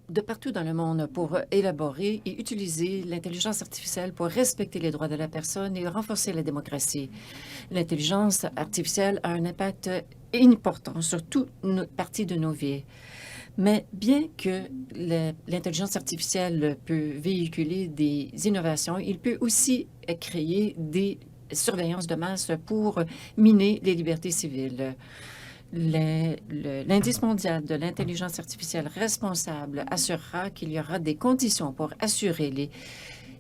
de partout dans le monde pour élaborer et utiliser l'intelligence artificielle pour respecter les droits de la personne et renforcer la démocratie. L'intelligence artificielle a un impact important sur toute notre partie de nos vies. Mais bien que l'intelligence artificielle peut véhiculer des innovations, il peut aussi créer des surveillances de masse pour miner les libertés civiles. L'indice mondial de l'intelligence artificielle responsable assurera qu'il y aura des conditions pour assurer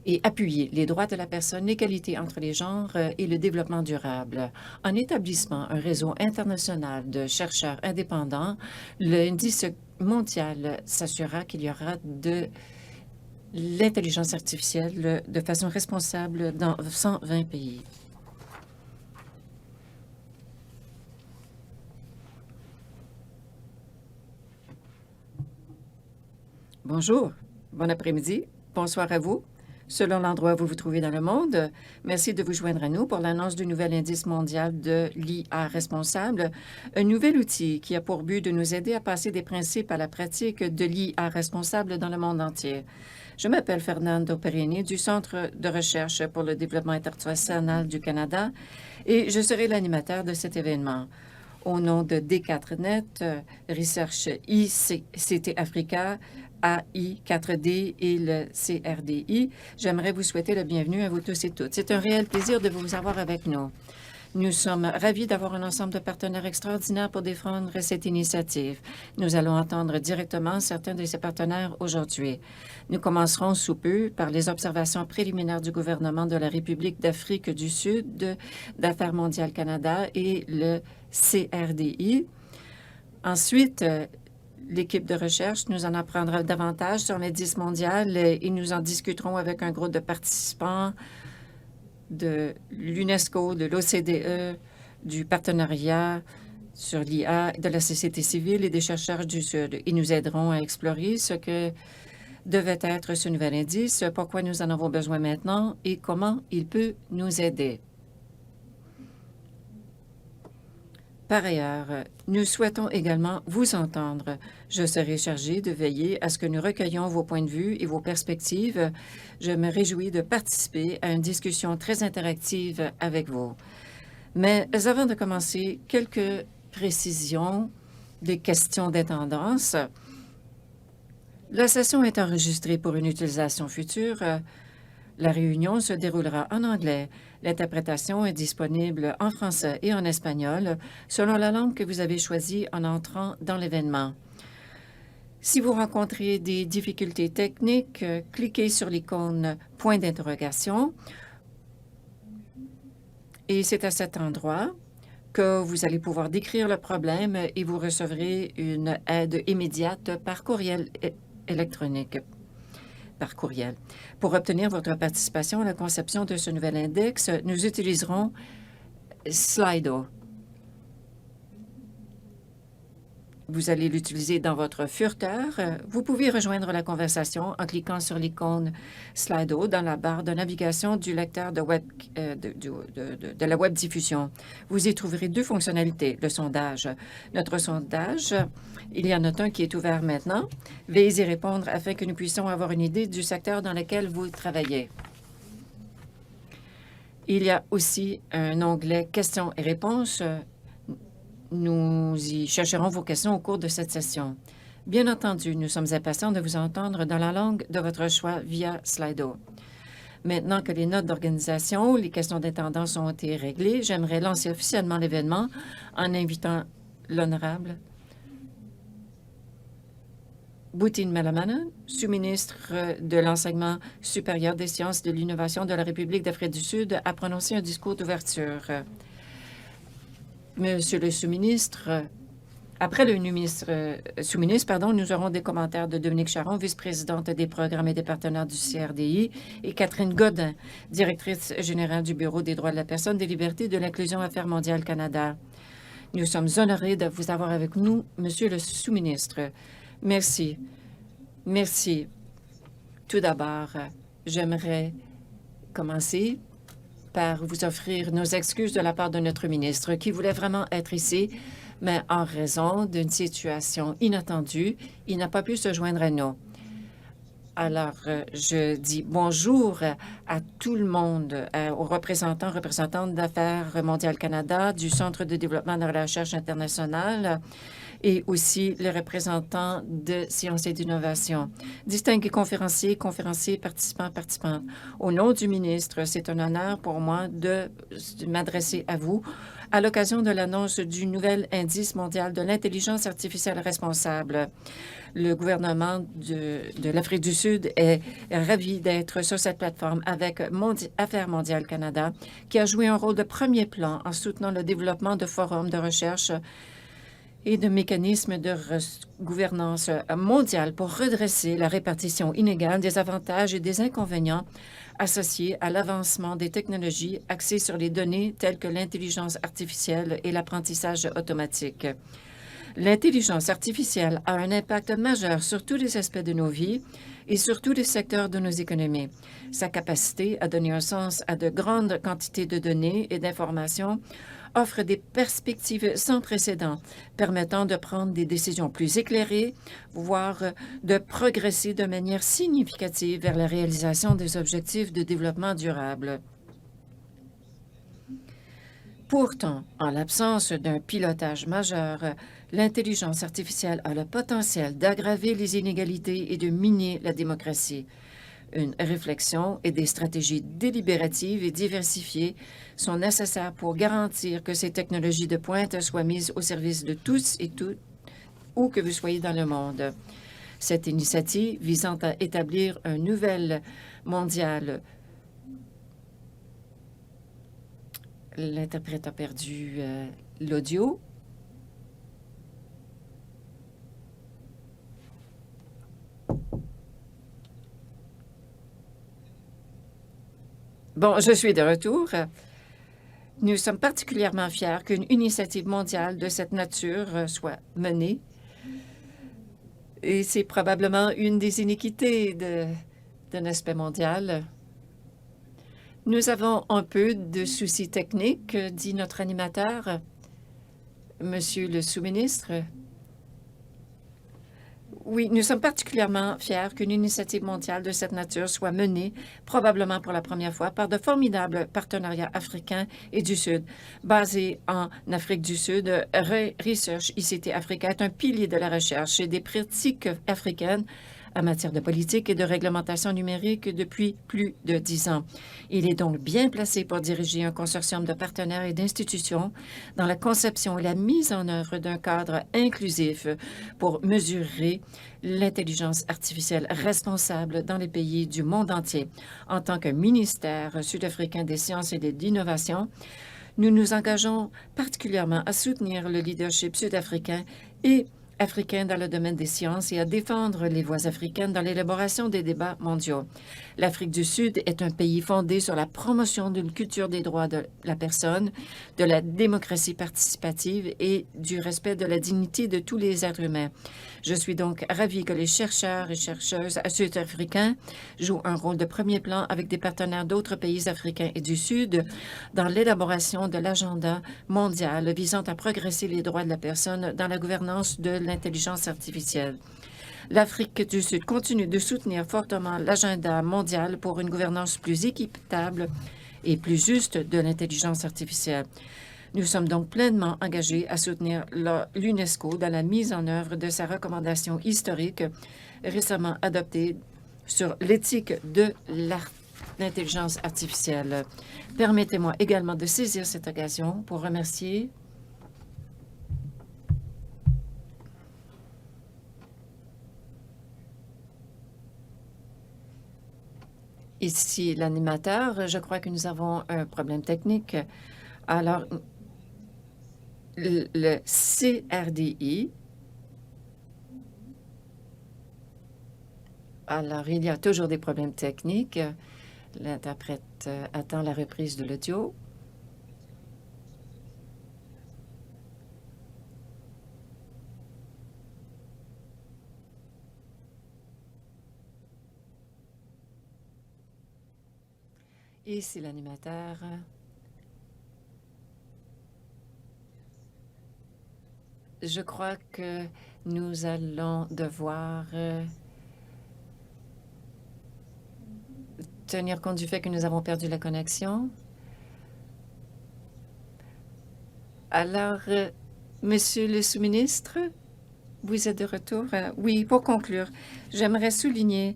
et appuyer les droits de la personne, l'égalité entre les genres et le développement durable. En établissant un réseau international de chercheurs indépendants, l'indice mondial s'assurera qu'il y aura de l'intelligence artificielle de façon responsable dans 120 pays. Bonjour, bon après-midi, bonsoir à vous. Selon l'endroit où vous vous trouvez dans le monde, merci de vous joindre à nous pour l'annonce du nouvel indice mondial de l'IA responsable, un nouvel outil qui a pour but de nous aider à passer des principes à la pratique de l'IA responsable dans le monde entier. Je m'appelle Fernando Perini du Centre de recherche pour le développement international du Canada et je serai l'animateur de cet événement. Au nom de D4Net, Research ICT Africa, AI4D et le CRDI, j'aimerais vous souhaiter la bienvenue à vous tous et toutes. C'est un réel plaisir de vous avoir avec nous. Nous sommes ravis d'avoir un ensemble de partenaires extraordinaires pour défendre cette initiative. Nous allons entendre directement certains de ces partenaires aujourd'hui. Nous commencerons sous peu par les observations préliminaires du gouvernement de la République d'Afrique du Sud, d'Affaires mondiales Canada et le CRDI. Ensuite, l'équipe de recherche nous en apprendra davantage sur l'indice mondial et nous en discuterons avec un groupe de participants de l'UNESCO, de l'OCDE, du partenariat sur l'IA, de la société civile et des chercheurs du Sud. Ils nous aideront à explorer ce que devait être ce nouvel indice, pourquoi nous en avons besoin maintenant et comment il peut nous aider. Par ailleurs, nous souhaitons également vous entendre. Je serai chargée de veiller à ce que nous recueillions vos points de vue et vos perspectives. Je me réjouis de participer à une discussion très interactive avec vous. Mais avant de commencer, quelques précisions des questions d'intendance. La session est enregistrée pour une utilisation future. La réunion se déroulera en anglais. L'interprétation est disponible en français et en espagnol, selon la langue que vous avez choisie en entrant dans l'événement. Si vous rencontrez des difficultés techniques, cliquez sur l'icône « Point d'interrogation » et c'est à cet endroit que vous allez pouvoir décrire le problème et vous recevrez une aide immédiate par courriel électronique. Par courriel. Pour obtenir votre participation à la conception de ce nouvel index, nous utiliserons Slido. Vous allez l'utiliser dans votre furteur. Vous pouvez rejoindre la conversation en cliquant sur l'icône Slido dans la barre de navigation du lecteur de la web diffusion. Vous y trouverez deux fonctionnalités. Le sondage. Notre sondage, il y en a un qui est ouvert maintenant. Veuillez y répondre afin que nous puissions avoir une idée du secteur dans lequel vous travaillez. Il y a aussi un onglet Questions et réponses. Nous y chercherons vos questions au cours de cette session. Bien entendu, nous sommes impatients de vous entendre dans la langue de votre choix via Slido. Maintenant que les notes d'organisation, les questions d'intendance ont été réglées, j'aimerais lancer officiellement l'événement en invitant l'honorable Boutine Malamana, sous-ministre de l'Enseignement supérieur des sciences et de l'innovation de la République d'Afrique du Sud, à prononcer un discours d'ouverture. Monsieur le sous-ministre, après le sous-ministre, nous aurons des commentaires de Dominique Charon, vice-présidente des programmes et des partenaires du CRDI, et Catherine Godin, directrice générale du Bureau des droits de la personne, des libertés et de l'inclusion Affaires mondiales Canada. Nous sommes honorés de vous avoir avec nous, Monsieur le sous-ministre. Merci. Merci. Tout d'abord, j'aimerais commencer par vous offrir nos excuses de la part de notre ministre qui voulait vraiment être ici, mais en raison d'une situation inattendue, il n'a pas pu se joindre à nous. Alors, je dis bonjour à tout le monde, aux représentants, représentantes d'Affaires mondiales Canada, du Centre de développement de la recherche internationale et aussi les représentants de sciences et d'innovation. Distingués conférenciers, conférenciers, participants, participantes. Au nom du ministre, c'est un honneur pour moi de m'adresser à vous à l'occasion de l'annonce du nouvel indice mondial de l'intelligence artificielle responsable. Le gouvernement de l'Afrique du Sud est ravi d'être sur cette plateforme avec Affaires mondiales Canada, qui a joué un rôle de premier plan en soutenant le développement de forums de recherche et de mécanismes de gouvernance mondiale pour redresser la répartition inégale des avantages et des inconvénients associés à l'avancement des technologies axées sur les données telles que l'intelligence artificielle et l'apprentissage automatique. L'intelligence artificielle a un impact majeur sur tous les aspects de nos vies et sur tous les secteurs de nos économies. Sa capacité à donner un sens à de grandes quantités de données et d'informations offre des perspectives sans précédent, permettant de prendre des décisions plus éclairées, voire de progresser de manière significative vers la réalisation des objectifs de développement durable. Pourtant, en l'absence d'un pilotage majeur, l'intelligence artificielle a le potentiel d'aggraver les inégalités et de miner la démocratie. Une réflexion et des stratégies délibératives et diversifiées sont nécessaires pour garantir que ces technologies de pointe soient mises au service de tous et toutes, où que vous soyez dans le monde. Cette initiative visant à établir un nouvel mondial. L'interprète a perdu l'audio. Bon, je suis de retour. Nous sommes particulièrement fiers qu'une initiative mondiale de cette nature soit menée. Et c'est probablement une des iniquités d'un aspect mondial. Nous avons un peu de soucis techniques, dit notre animateur. Monsieur le sous-ministre. Oui, nous sommes particulièrement fiers qu'une initiative mondiale de cette nature soit menée, probablement pour la première fois, par de formidables partenariats africains et du Sud. Basé en Afrique du Sud, Research ICT Africa est un pilier de la recherche et des pratiques africaines en matière de politique et de réglementation numérique depuis plus de 10 ans. Il est donc bien placé pour diriger un consortium de partenaires et d'institutions dans la conception et la mise en œuvre d'un cadre inclusif pour mesurer l'intelligence artificielle responsable dans les pays du monde entier. En tant que ministère sud-africain des sciences et de l'innovation, nous nous engageons particulièrement à soutenir le leadership sud-africain et africain dans le domaine des sciences et à défendre les voix africaines dans l'élaboration des débats mondiaux. L'Afrique du Sud est un pays fondé sur la promotion d'une culture des droits de la personne, de la démocratie participative et du respect de la dignité de tous les êtres humains. Je suis donc ravie que les chercheurs et chercheuses sud-africains jouent un rôle de premier plan avec des partenaires d'autres pays africains et du Sud dans l'élaboration de l'agenda mondial visant à progresser les droits de la personne dans la gouvernance de l'intelligence artificielle. L'Afrique du Sud continue de soutenir fortement l'agenda mondial pour une gouvernance plus équitable et plus juste de l'intelligence artificielle. Nous sommes donc pleinement engagés à soutenir l'UNESCO dans la mise en œuvre de sa recommandation historique récemment adoptée sur l'éthique de l'intelligence artificielle. Permettez-moi également de saisir cette occasion pour remercier ici l'animateur. Je crois que nous avons un problème technique. Alors, le CRDI. Alors, il y a toujours des problèmes techniques. L'interprète attend la reprise de l'audio. Ici l'animateur. Je crois que nous allons devoir tenir compte du fait que nous avons perdu la connexion. Alors, Monsieur le sous-ministre, vous êtes de retour? Oui, pour conclure, j'aimerais souligner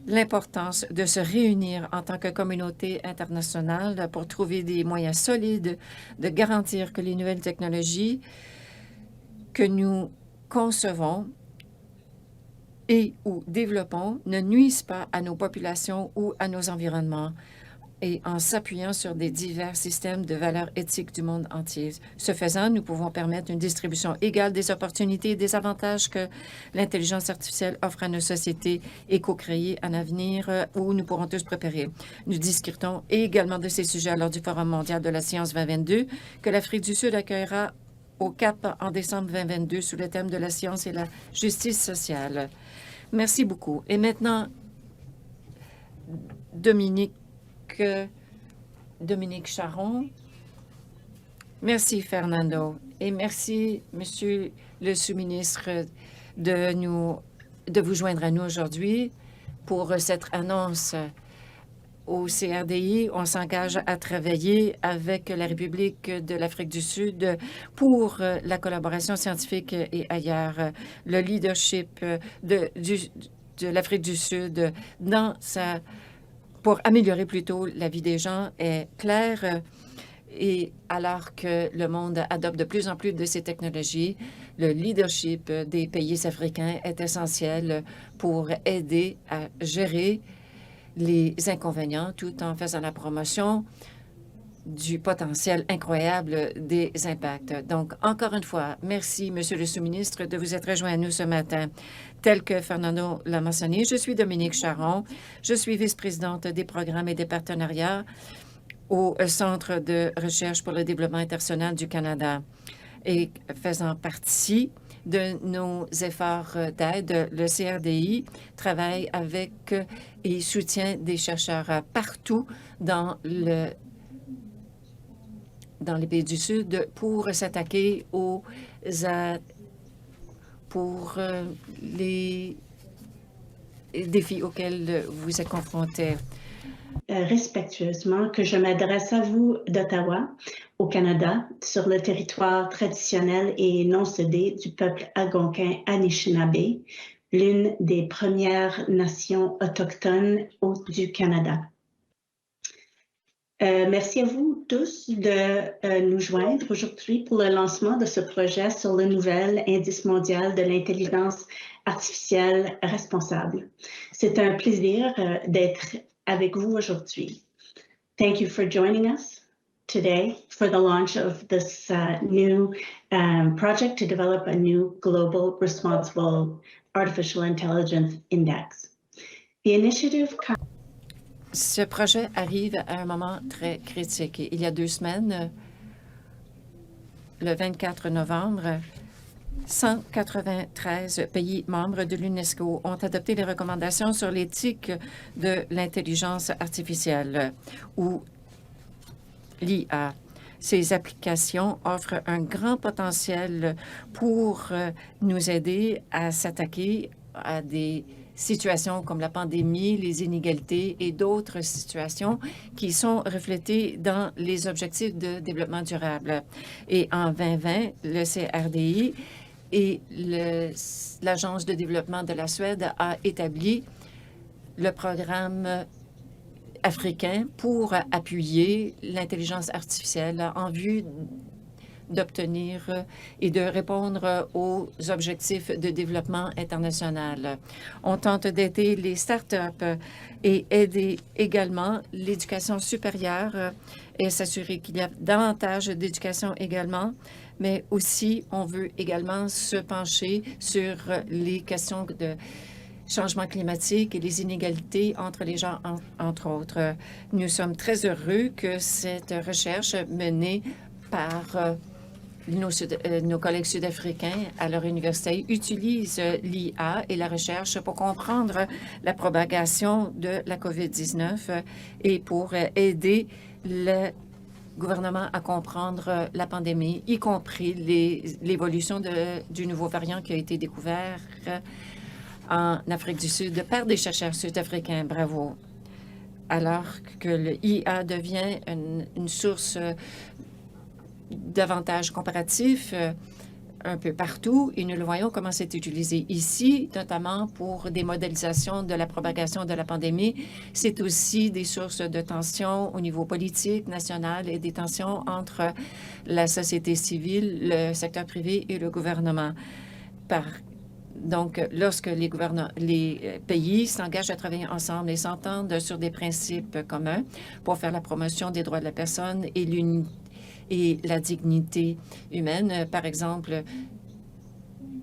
l'importance de se réunir en tant que communauté internationale pour trouver des moyens solides de garantir que les nouvelles technologies que nous concevons et ou développons ne nuisent pas à nos populations ou à nos environnements, et en s'appuyant sur des divers systèmes de valeurs éthiques du monde entier. Ce faisant, nous pouvons permettre une distribution égale des opportunités et des avantages que l'intelligence artificielle offre à nos sociétés et co-créer un avenir où nous pourrons tous préparer. Nous discutons également de ces sujets lors du Forum mondial de la science 2022 que l'Afrique du Sud accueillera au Cap en décembre 2022 sous le thème de la science et la justice sociale. Merci beaucoup. Et maintenant, Dominique Charron. Merci, Fernando. Et merci, Monsieur le sous-ministre, de vous joindre à nous aujourd'hui pour cette annonce. Au CRDI, on s'engage à travailler avec la République de l'Afrique du Sud pour la collaboration scientifique et ailleurs. Le leadership de l'Afrique du Sud pour améliorer plutôt la vie des gens est clair. Et alors que le monde adopte de plus en plus de ces technologies, le leadership des pays africains est essentiel pour aider à gérer les inconvénients tout en faisant la promotion du potentiel incroyable des impacts. Donc, encore une fois, merci, Monsieur le sous-ministre, de vous être rejoint à nous ce matin. Tel que Fernando l'a mentionné, je suis Dominique Charron. Je suis vice-présidente des programmes et des partenariats au Centre de recherche pour le développement international du Canada. Et faisant partie de nos efforts d'aide, le CRDI travaille avec et soutient des chercheurs partout dans les pays du Sud pour s'attaquer pour les défis auxquels vous êtes confrontés. Respectueusement que je m'adresse à vous d'Ottawa, au Canada, sur le territoire traditionnel et non cédé du peuple algonquin Anishinaabe, l'une des premières nations autochtones du Canada. Merci à vous tous de nous joindre aujourd'hui pour le lancement de ce projet sur le nouvel indice mondial de l'intelligence artificielle responsable. C'est un plaisir d'être avec vous aujourd'hui. Thank you for joining us today for the launch of this new project to develop a new global responsible artificial intelligence index. The initiative Ce projet arrive à un moment très critique. Il y a 2 semaines, le 24 novembre, 193 pays membres de l'UNESCO ont adopté les recommandations sur l'éthique de l'intelligence artificielle, ou l'IA. Ces applications offrent un grand potentiel pour nous aider à s'attaquer à des situations comme la pandémie, les inégalités et d'autres situations qui sont reflétées dans les objectifs de développement durable. Et en 2020, le CRDI et l'Agence de développement de la Suède a établi le programme africain pour appuyer l'intelligence artificielle en vue d'obtenir et de répondre aux objectifs de développement international. On tente d'aider les startups et aider également l'éducation supérieure et s'assurer qu'il y a davantage d'éducation également, mais aussi on veut également se pencher sur les questions de changement climatique et les inégalités entre les gens, entre autres. Nous sommes très heureux que cette recherche menée par nos collègues sud-africains à leur université utilisent l'IA et la recherche pour comprendre la propagation de la COVID-19 et pour aider le gouvernement à comprendre la pandémie, y compris l'évolution du nouveau variant qui a été découvert en Afrique du Sud par des chercheurs sud-africains. Bravo. alors que le IA devient une source d'avantages comparatifs un peu partout, et nous le voyons comment c'est utilisé ici, notamment pour des modélisations de la propagation de la pandémie. C'est aussi des sources de tensions au niveau politique, national, et des tensions entre la société civile, le secteur privé et le gouvernement. Donc, lorsque les pays s'engagent à travailler ensemble et s'entendent sur des principes communs pour faire la promotion des droits de la personne et la dignité humaine, par exemple,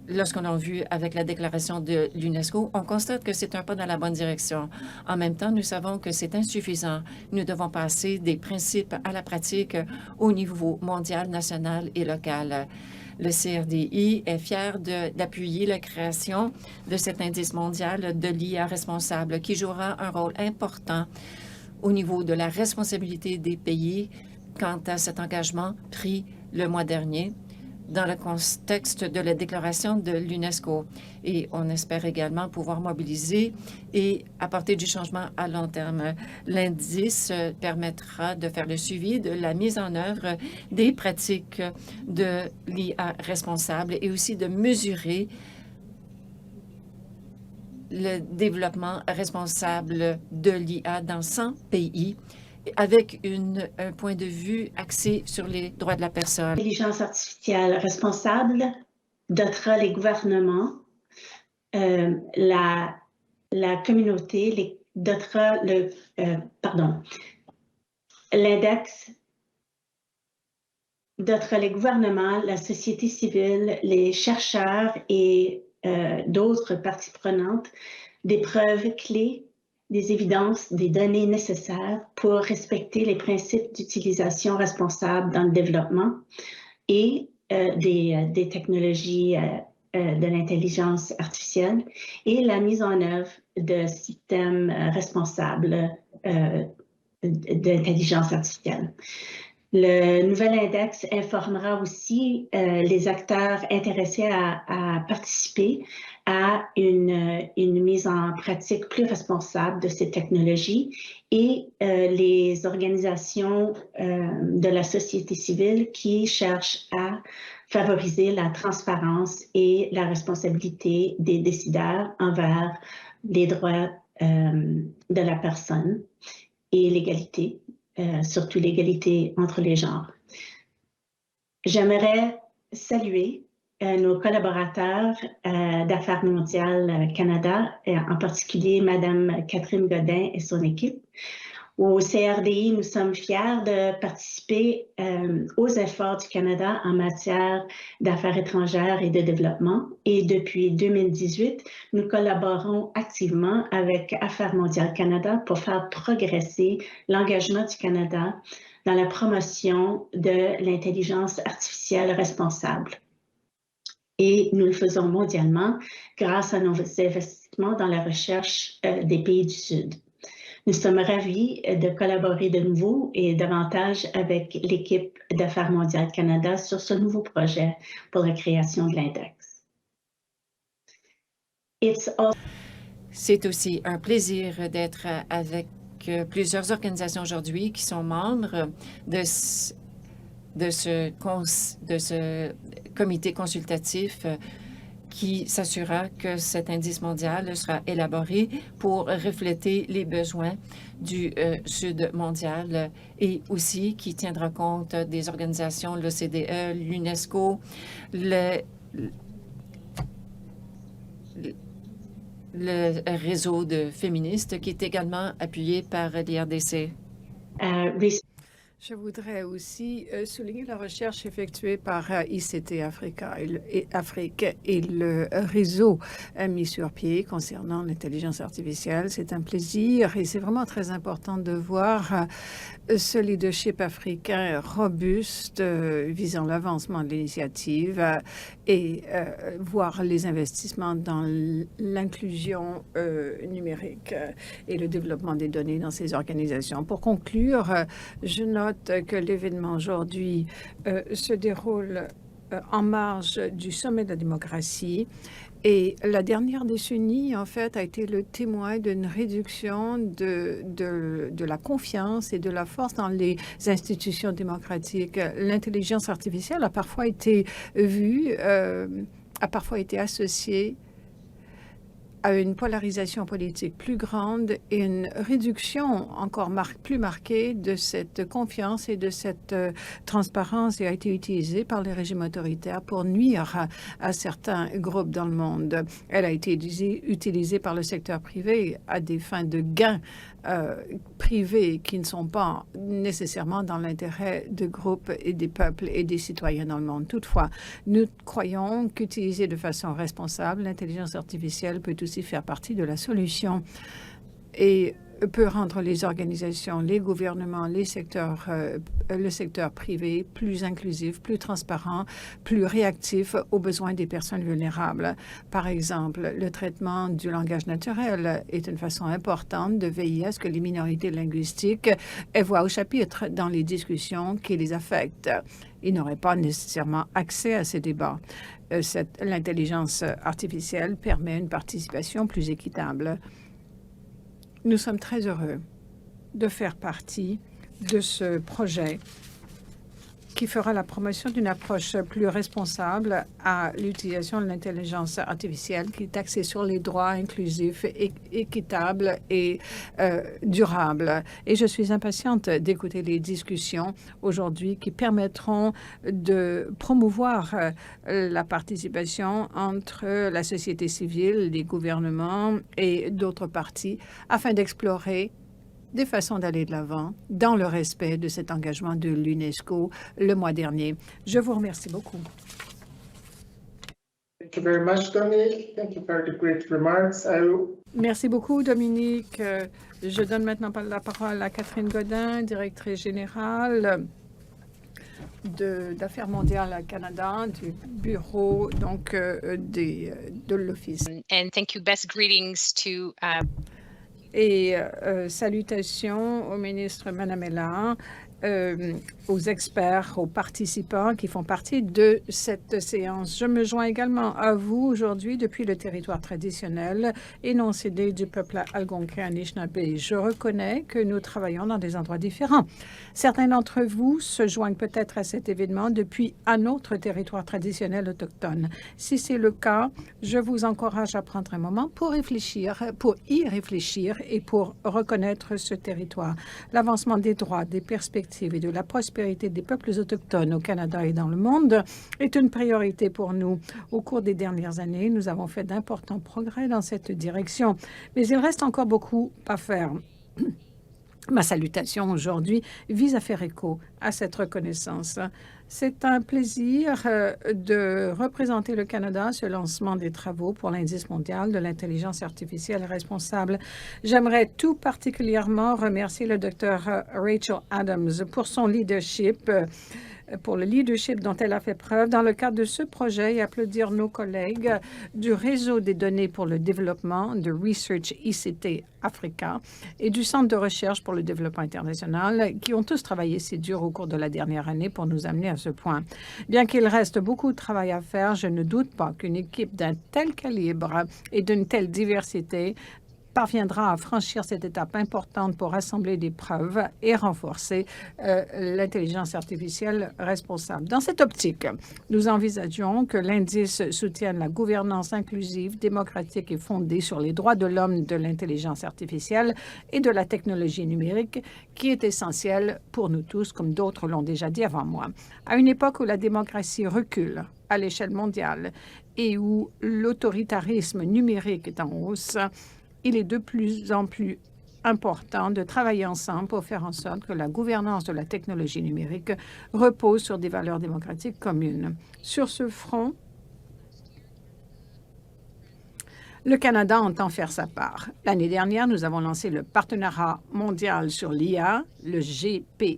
lorsqu'on l'a vu avec la déclaration de l'UNESCO, on constate que c'est un pas dans la bonne direction. En même temps, nous savons que c'est insuffisant. Nous devons passer des principes à la pratique au niveau mondial, national et local. Le CRDI est fier d'appuyer la création de cet indice mondial de l'IA responsable qui jouera un rôle important au niveau de la responsabilité des pays quant à cet engagement pris le mois dernier dans le contexte de la déclaration de l'UNESCO. Et on espère également pouvoir mobiliser et apporter du changement à long terme. L'indice permettra de faire le suivi de la mise en œuvre des pratiques de l'IA responsable et aussi de mesurer le développement responsable de l'IA dans 100 pays avec un point de vue axé sur les droits de la personne. L'intelligence artificielle responsable dotera les gouvernements, la communauté, dotera l'index dotera les gouvernements, la société civile, les chercheurs et d'autres parties prenantes des preuves clés, des évidences, des données nécessaires pour respecter les principes d'utilisation responsable dans le développement et des technologies de l'intelligence artificielle et la mise en œuvre de systèmes responsables d'intelligence artificielle. Le nouvel index informera aussi les acteurs intéressés à participer à une mise en pratique plus responsable de ces technologies et les organisations de la société civile qui cherchent à favoriser la transparence et la responsabilité des décideurs envers les droits de la personne et l'égalité. Surtout l'égalité entre les genres. J'aimerais saluer nos collaborateurs d'Affaires mondiales Canada, en particulier Mme Catherine Godin et son équipe. Au CRDI, nous sommes fiers de participer aux efforts du Canada en matière d'affaires étrangères et de développement. Et depuis 2018, nous collaborons activement avec Affaires mondiales Canada pour faire progresser l'engagement du Canada dans la promotion de l'intelligence artificielle responsable. Et nous le faisons mondialement grâce à nos investissements dans la recherche des pays du Sud. Nous sommes ravis de collaborer de nouveau et davantage avec l'équipe d'Affaires mondiales Canada sur ce nouveau projet pour la création de l'index. C'est aussi un plaisir d'être avec plusieurs organisations aujourd'hui qui sont membres de ce comité consultatif qui s'assurera que cet indice mondial sera élaboré pour refléter les besoins du Sud mondial et aussi qui tiendra compte des organisations, l'OCDE, l'UNESCO, le réseau de féministes qui est également appuyé par l'IRDC. Je voudrais aussi souligner la recherche effectuée par ICT Africa Afrique et le réseau mis sur pied concernant l'intelligence artificielle. C'est un plaisir et c'est vraiment très important de voir ce leadership africain robuste visant l'avancement de l'initiative et voir les investissements dans l'inclusion numérique et le développement des données dans ces organisations. Pour conclure, je note que l'événement aujourd'hui se déroule en marge du sommet de la démocratie Et la dernière décennie, en fait, a été le témoin d'une réduction de la confiance et de la force dans les institutions démocratiques. L'intelligence artificielle a parfois été vue, a parfois été associée à une polarisation politique plus grande et une réduction encore plus marquée de cette confiance et de cette transparence et a été utilisée par les régimes autoritaires pour nuire à certains groupes dans le monde. Elle a été utilisée par le secteur privé à des fins de gains privés qui ne sont pas nécessairement dans l'intérêt de groupes et des peuples et des citoyens dans le monde. Toutefois, nous croyons qu'utilisée de façon responsable, l'intelligence artificielle peut aussi faire partie de la solution et peut rendre les organisations, les gouvernements, le secteur privé plus inclusif, plus transparent, plus réactif aux besoins des personnes vulnérables. Par exemple, le traitement du langage naturel est une façon importante de veiller à ce que les minorités linguistiques aient voix au chapitre dans les discussions qui les affectent. Ils n'auraient pas nécessairement accès à ces débats. L'intelligence artificielle permet une participation plus équitable. Nous sommes très heureux de faire partie de ce projet qui fera la promotion d'une approche plus responsable à l'utilisation de l'intelligence artificielle qui est axée sur les droits inclusifs, équitables et durables. Et je suis impatiente d'écouter les discussions aujourd'hui qui permettront de promouvoir la participation entre la société civile, les gouvernements et d'autres parties afin d'explorer des façons d'aller de l'avant dans le respect de cet engagement de l'UNESCO le mois dernier. Je vous remercie beaucoup. Thank you very much, Dominique. Thank you for the great remarks. Merci beaucoup, Dominique. Je donne maintenant la parole à Catherine Godin, directrice générale d'Affaires mondiales à Canada, du bureau donc de l'Office. And thank you. Best greetings to Et salutations au ministre Manamela, aux experts, aux participants qui font partie de cette séance. Je me joins également à vous aujourd'hui depuis le territoire traditionnel et non cédé du peuple algonquin Anishinaabe. Je reconnais que nous travaillons dans des endroits différents. Certains d'entre vous se joignent peut-être à cet événement depuis un autre territoire traditionnel autochtone. Si c'est le cas, je vous encourage à prendre un moment pour y réfléchir et pour reconnaître ce territoire. L'avancement des droits, des perspectives et de la prospérité des peuples autochtones au Canada et dans le monde est une priorité pour nous. Au cours des dernières années, nous avons fait d'importants progrès dans cette direction, mais il reste encore beaucoup à faire. Ma salutation aujourd'hui vise à faire écho à cette reconnaissance. C'est un plaisir de représenter le Canada à ce lancement des travaux pour l'indice mondial de l'intelligence artificielle responsable. J'aimerais tout particulièrement remercier le Dr Rachel Adams pour son leadership, pour le leadership dont elle a fait preuve dans le cadre de ce projet et applaudir nos collègues du Réseau des données pour le développement de Research ICT Africa et du Centre de recherche pour le développement international qui ont tous travaillé si dur au cours de la dernière année pour nous amener à ce point. Bien qu'il reste beaucoup de travail à faire, je ne doute pas qu'une équipe d'un tel calibre et d'une telle diversité parviendra à franchir cette étape importante pour rassembler des preuves et renforcer l'intelligence artificielle responsable. Dans cette optique, nous envisageons que l'indice soutienne la gouvernance inclusive, démocratique et fondée sur les droits de l'homme de l'intelligence artificielle et de la technologie numérique, qui est essentielle pour nous tous, comme d'autres l'ont déjà dit avant moi. À une époque où la démocratie recule à l'échelle mondiale et où l'autoritarisme numérique est en hausse, il est de plus en plus important de travailler ensemble pour faire en sorte que la gouvernance de la technologie numérique repose sur des valeurs démocratiques communes. Sur ce front, Le Canada entend faire sa part. L'année dernière, nous avons lancé le Partenariat mondial sur l'IA, le GPAI.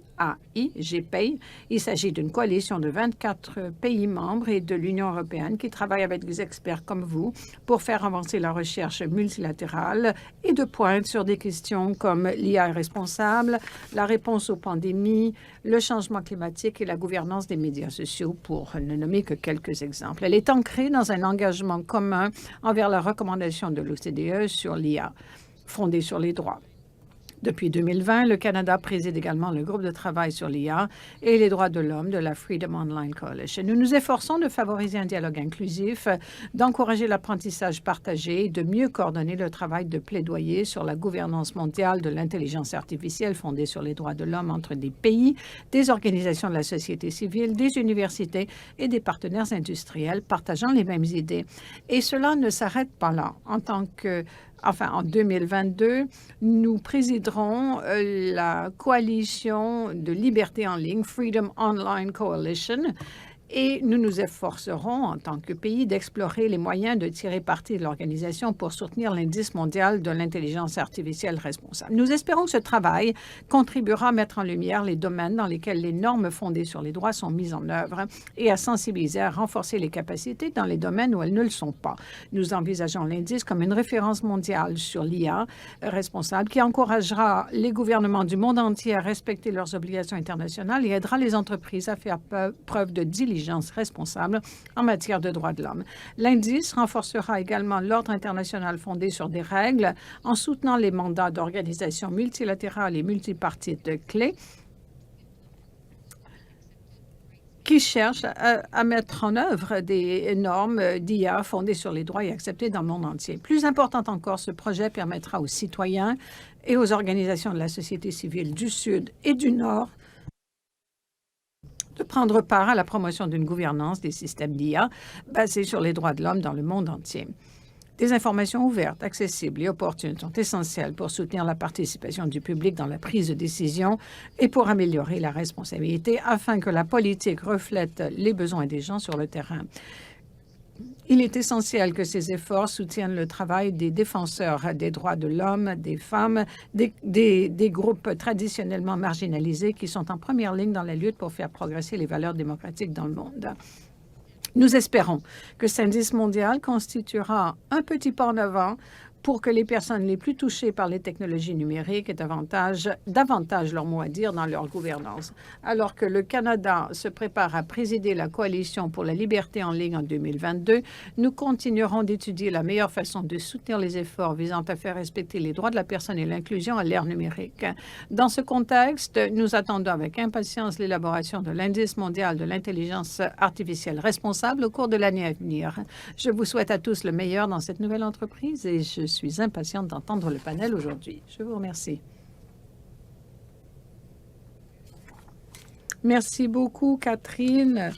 Il s'agit d'une coalition de 24 pays membres et de l'Union européenne qui travaillent avec des experts comme vous pour faire avancer la recherche multilatérale et de pointe sur des questions comme l'IA responsable, la réponse aux pandémies, le changement climatique et la gouvernance des médias sociaux, pour ne nommer que quelques exemples. Elle est ancrée dans un engagement commun envers la recommandation de l'OCDE sur l'IA, fondée sur les droits. Depuis 2020, le Canada préside également le groupe de travail sur l'IA et les droits de l'homme de la Freedom Online Coalition. Nous nous efforçons de favoriser un dialogue inclusif, d'encourager l'apprentissage partagé et de mieux coordonner le travail de plaidoyer sur la gouvernance mondiale de l'intelligence artificielle fondée sur les droits de l'homme entre des pays, des organisations de la société civile, des universités et des partenaires industriels partageant les mêmes idées. Et cela ne s'arrête pas là. En 2022, nous présiderons la coalition de liberté en ligne, Freedom Online Coalition, et nous nous efforcerons, en tant que pays, d'explorer les moyens de tirer parti de l'organisation pour soutenir l'indice mondial de l'intelligence artificielle responsable. Nous espérons que ce travail contribuera à mettre en lumière les domaines dans lesquels les normes fondées sur les droits sont mises en œuvre et à sensibiliser, à renforcer les capacités dans les domaines où elles ne le sont pas. Nous envisageons l'indice comme une référence mondiale sur l'IA responsable qui encouragera les gouvernements du monde entier à respecter leurs obligations internationales et aidera les entreprises à faire preuve de diligence responsable en matière de droits de l'homme. L'indice renforcera également l'ordre international fondé sur des règles en soutenant les mandats d'organisations multilatérales et multipartites clés qui cherchent à mettre en œuvre des normes d'IA fondées sur les droits et acceptées dans le monde entier. Plus important encore, ce projet permettra aux citoyens et aux organisations de la société civile du Sud et du Nord de prendre part à la promotion d'une gouvernance des systèmes d'IA basés sur les droits de l'homme dans le monde entier. Des informations ouvertes, accessibles et opportunes sont essentielles pour soutenir la participation du public dans la prise de décision et pour améliorer la responsabilité afin que la politique reflète les besoins des gens sur le terrain. Il est essentiel que ces efforts soutiennent le travail des défenseurs des droits de l'homme, des femmes, des groupes traditionnellement marginalisés qui sont en première ligne dans la lutte pour faire progresser les valeurs démocratiques dans le monde. Nous espérons que cet indice mondial constituera un petit pas en avant pour que les personnes les plus touchées par les technologies numériques aient davantage leur mot à dire dans leur gouvernance. Alors que le Canada se prépare à présider la Coalition pour la liberté en ligne en 2022, nous continuerons d'étudier la meilleure façon de soutenir les efforts visant à faire respecter les droits de la personne et l'inclusion à l'ère numérique. Dans ce contexte, nous attendons avec impatience l'élaboration de l'indice mondial de l'intelligence artificielle responsable au cours de l'année à venir. Je vous souhaite à tous le meilleur dans cette nouvelle entreprise et je suis impatiente d'entendre le panel aujourd'hui. Je vous remercie. Merci beaucoup, Catherine.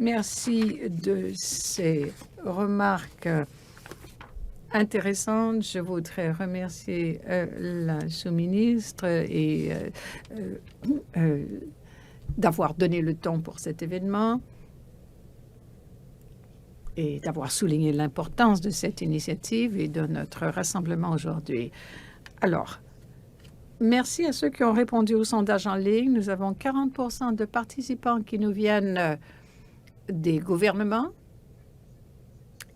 Merci de ces remarques intéressantes. Je voudrais remercier la sous-ministre et d'avoir donné le ton pour cet événement et d'avoir souligné l'importance de cette initiative et de notre rassemblement aujourd'hui. Alors, merci à ceux qui ont répondu au sondage en ligne. Nous avons 40% de participants qui nous viennent des gouvernements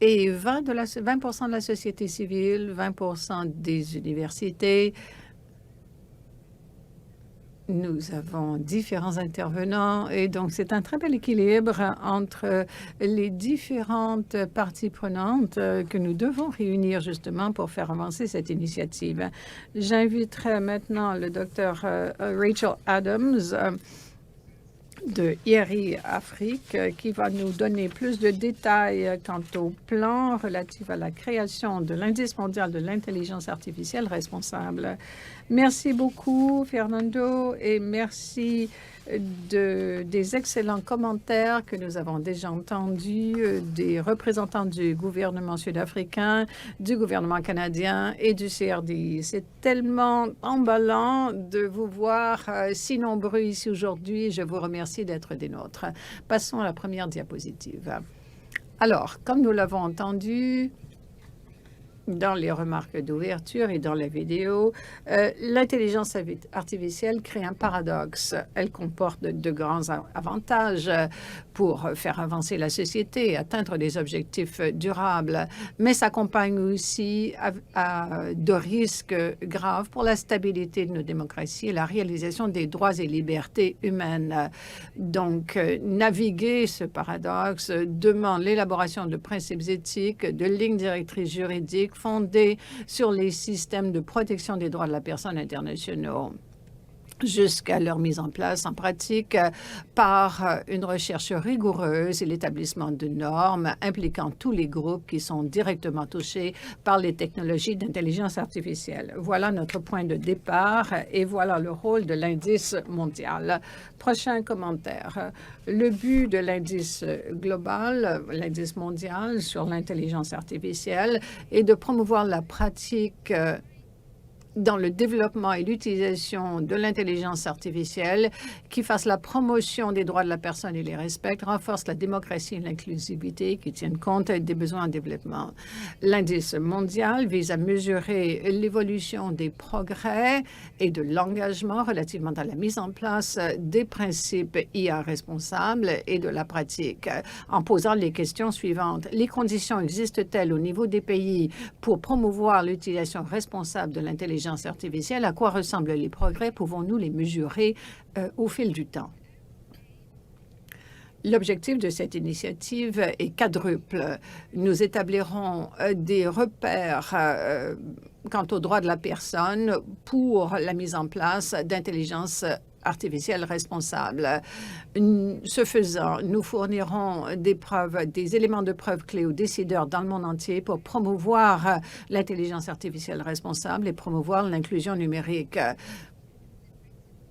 et 20% de la société civile, 20% des universités. Nous avons différents intervenants et donc c'est un très bel équilibre entre les différentes parties prenantes que nous devons réunir justement pour faire avancer cette initiative. J'inviterai maintenant le docteur Rachel Adams de IRI Afrique qui va nous donner plus de détails quant au plan relatif à la création de l'indice mondial de l'intelligence artificielle responsable. Merci beaucoup, Fernando, et merci des excellents commentaires que nous avons déjà entendus des représentants du gouvernement sud-africain, du gouvernement canadien et du CRDI. C'est tellement emballant de vous voir si nombreux ici aujourd'hui. Je vous remercie d'être des nôtres. Passons à la première diapositive. Alors, comme nous l'avons entendu, Dans les remarques d'ouverture et dans la vidéo, l'intelligence artificielle crée un paradoxe. Elle comporte de grands avantages pour faire avancer la société, atteindre des objectifs durables, mais s'accompagne aussi de risques graves pour la stabilité de nos démocraties et la réalisation des droits et libertés humaines. Donc, naviguer ce paradoxe demande l'élaboration de principes éthiques, de lignes directrices juridiques fondées sur les systèmes de protection des droits de la personne internationaux, jusqu'à leur mise en place en pratique par une recherche rigoureuse et l'établissement de normes impliquant tous les groupes qui sont directement touchés par les technologies d'intelligence artificielle. Voilà notre point de départ et voilà le rôle de l'indice mondial. Prochain commentaire. Le but de l'indice global, l'indice mondial sur l'intelligence artificielle, est de promouvoir la pratique dans le développement et l'utilisation de l'intelligence artificielle qui fasse la promotion des droits de la personne et les respecte, renforce la démocratie et l'inclusivité qui tiennent compte des besoins en développement. L'indice mondial vise à mesurer l'évolution des progrès et de l'engagement relativement à la mise en place des principes IA responsables et de la pratique, en posant les questions suivantes. Les conditions existent-elles au niveau des pays pour promouvoir l'utilisation responsable de l'intelligence artificielle? À quoi ressemblent les progrès? Pouvons-nous les mesurer au fil du temps? L'objectif de cette initiative est quadruple. Nous établirons des repères quant aux droits de la personne pour la mise en place d'intelligence artificielle responsable. Ce faisant, nous fournirons des éléments de preuve clés aux décideurs dans le monde entier pour promouvoir l'intelligence artificielle responsable et promouvoir l'inclusion numérique.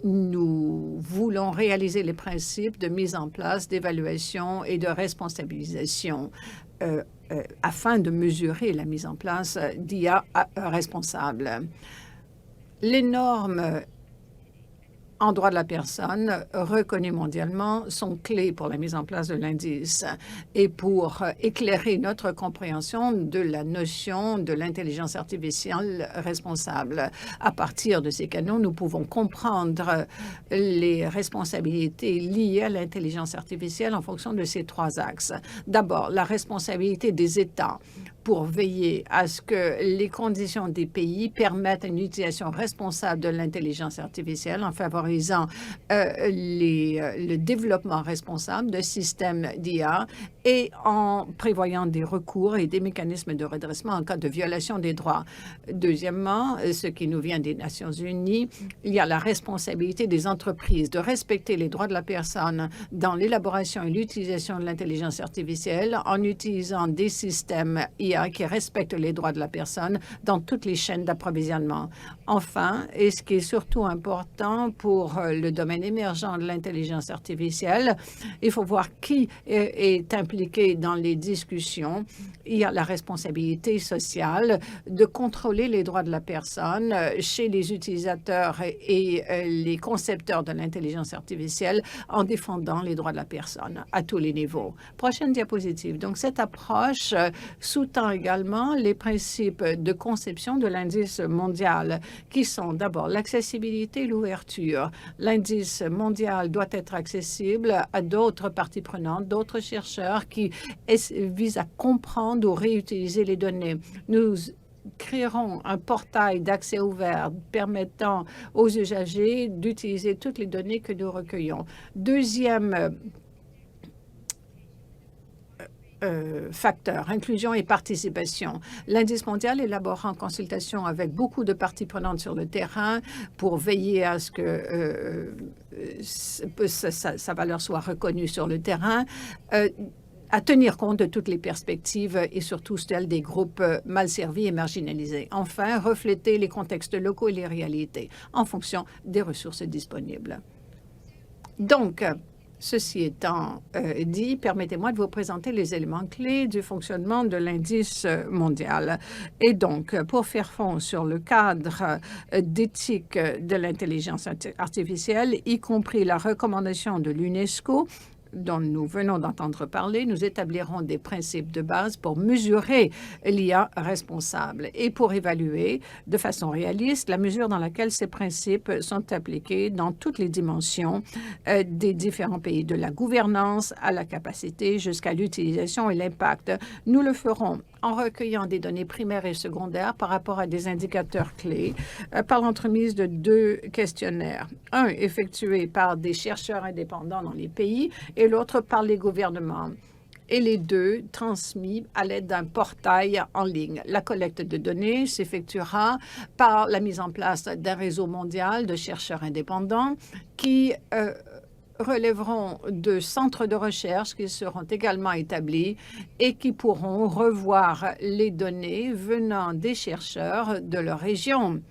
Nous voulons réaliser les principes de mise en place, d'évaluation et de responsabilisation afin de mesurer la mise en place d'IA responsables. Les normes en droit de la personne, reconnus mondialement, sont clés pour la mise en place de l'indice et pour éclairer notre compréhension de la notion de l'intelligence artificielle responsable. À partir de ces canaux, nous pouvons comprendre les responsabilités liées à l'intelligence artificielle en fonction de ces trois axes. D'abord, la responsabilité des États pour veiller à ce que les conditions des pays permettent une utilisation responsable de l'intelligence artificielle en favorisant le développement responsable de systèmes d'IA et en prévoyant des recours et des mécanismes de redressement en cas de violation des droits. Deuxièmement, ce qui nous vient des Nations unies, il y a la responsabilité des entreprises de respecter les droits de la personne dans l'élaboration et l'utilisation de l'intelligence artificielle en utilisant des systèmes IA qui respectent les droits de la personne dans toutes les chaînes d'approvisionnement. Enfin, et ce qui est surtout important pour le domaine émergent de l'intelligence artificielle, il faut voir qui est impliqué dans les discussions. Il y a la responsabilité sociale de contrôler les droits de la personne chez les utilisateurs et les concepteurs de l'intelligence artificielle en défendant les droits de la personne à tous les niveaux. Prochaine diapositive. Donc, cette approche sous-tend également les principes de conception de l'indice mondial qui sont d'abord l'accessibilité et l'ouverture. L'indice mondial doit être accessible à d'autres parties prenantes, d'autres chercheurs qui visent à comprendre ou réutiliser les données. Nous créerons un portail d'accès ouvert permettant aux usagers d'utiliser toutes les données que nous recueillons. Deuxième facteurs, inclusion et participation. L'indice mondial élabore en consultation avec beaucoup de parties prenantes sur le terrain pour veiller à ce que sa valeur soit reconnue sur le terrain, à tenir compte de toutes les perspectives et surtout celles des groupes mal servis et marginalisés. Enfin, refléter les contextes locaux et les réalités en fonction des ressources disponibles. Donc, ceci étant dit, permettez-moi de vous présenter les éléments clés du fonctionnement de l'indice mondial. Et donc, pour faire fond sur le cadre d'éthique de l'intelligence artificielle, y compris la recommandation de l'UNESCO dont nous venons d'entendre parler, nous établirons des principes de base pour mesurer l'IA responsable et pour évaluer de façon réaliste la mesure dans laquelle ces principes sont appliqués dans toutes les dimensions des différents pays, de la gouvernance à la capacité jusqu'à l'utilisation et l'impact. Nous le ferons en recueillant des données primaires et secondaires par rapport à des indicateurs clés par l'entremise de 2 questionnaires. Un effectué par des chercheurs indépendants dans les pays et l'autre par les gouvernements. Et les 2 transmis à l'aide d'un portail en ligne. La collecte de données s'effectuera par la mise en place d'un réseau mondial de chercheurs indépendants qui relèveront de centres de recherche qui seront également établis et qui pourront revoir les données venant des chercheurs de leur région.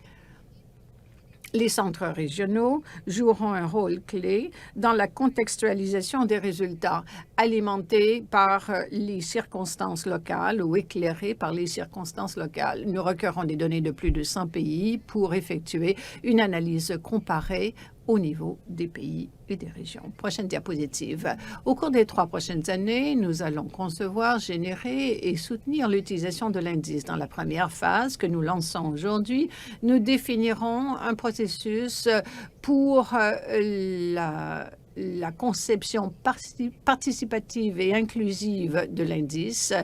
Les centres régionaux joueront un rôle clé dans la contextualisation des résultats, alimentés par les circonstances locales ou éclairés par les circonstances locales. Nous recueillerons des données de plus de 100 pays pour effectuer une analyse comparée au niveau des pays et des régions. Prochaine diapositive. Au cours des 3 prochaines années, nous allons concevoir, générer et soutenir l'utilisation de l'indice. Dans la première phase que nous lançons aujourd'hui, nous définirons un processus pour la conception participative et inclusive de l'indice.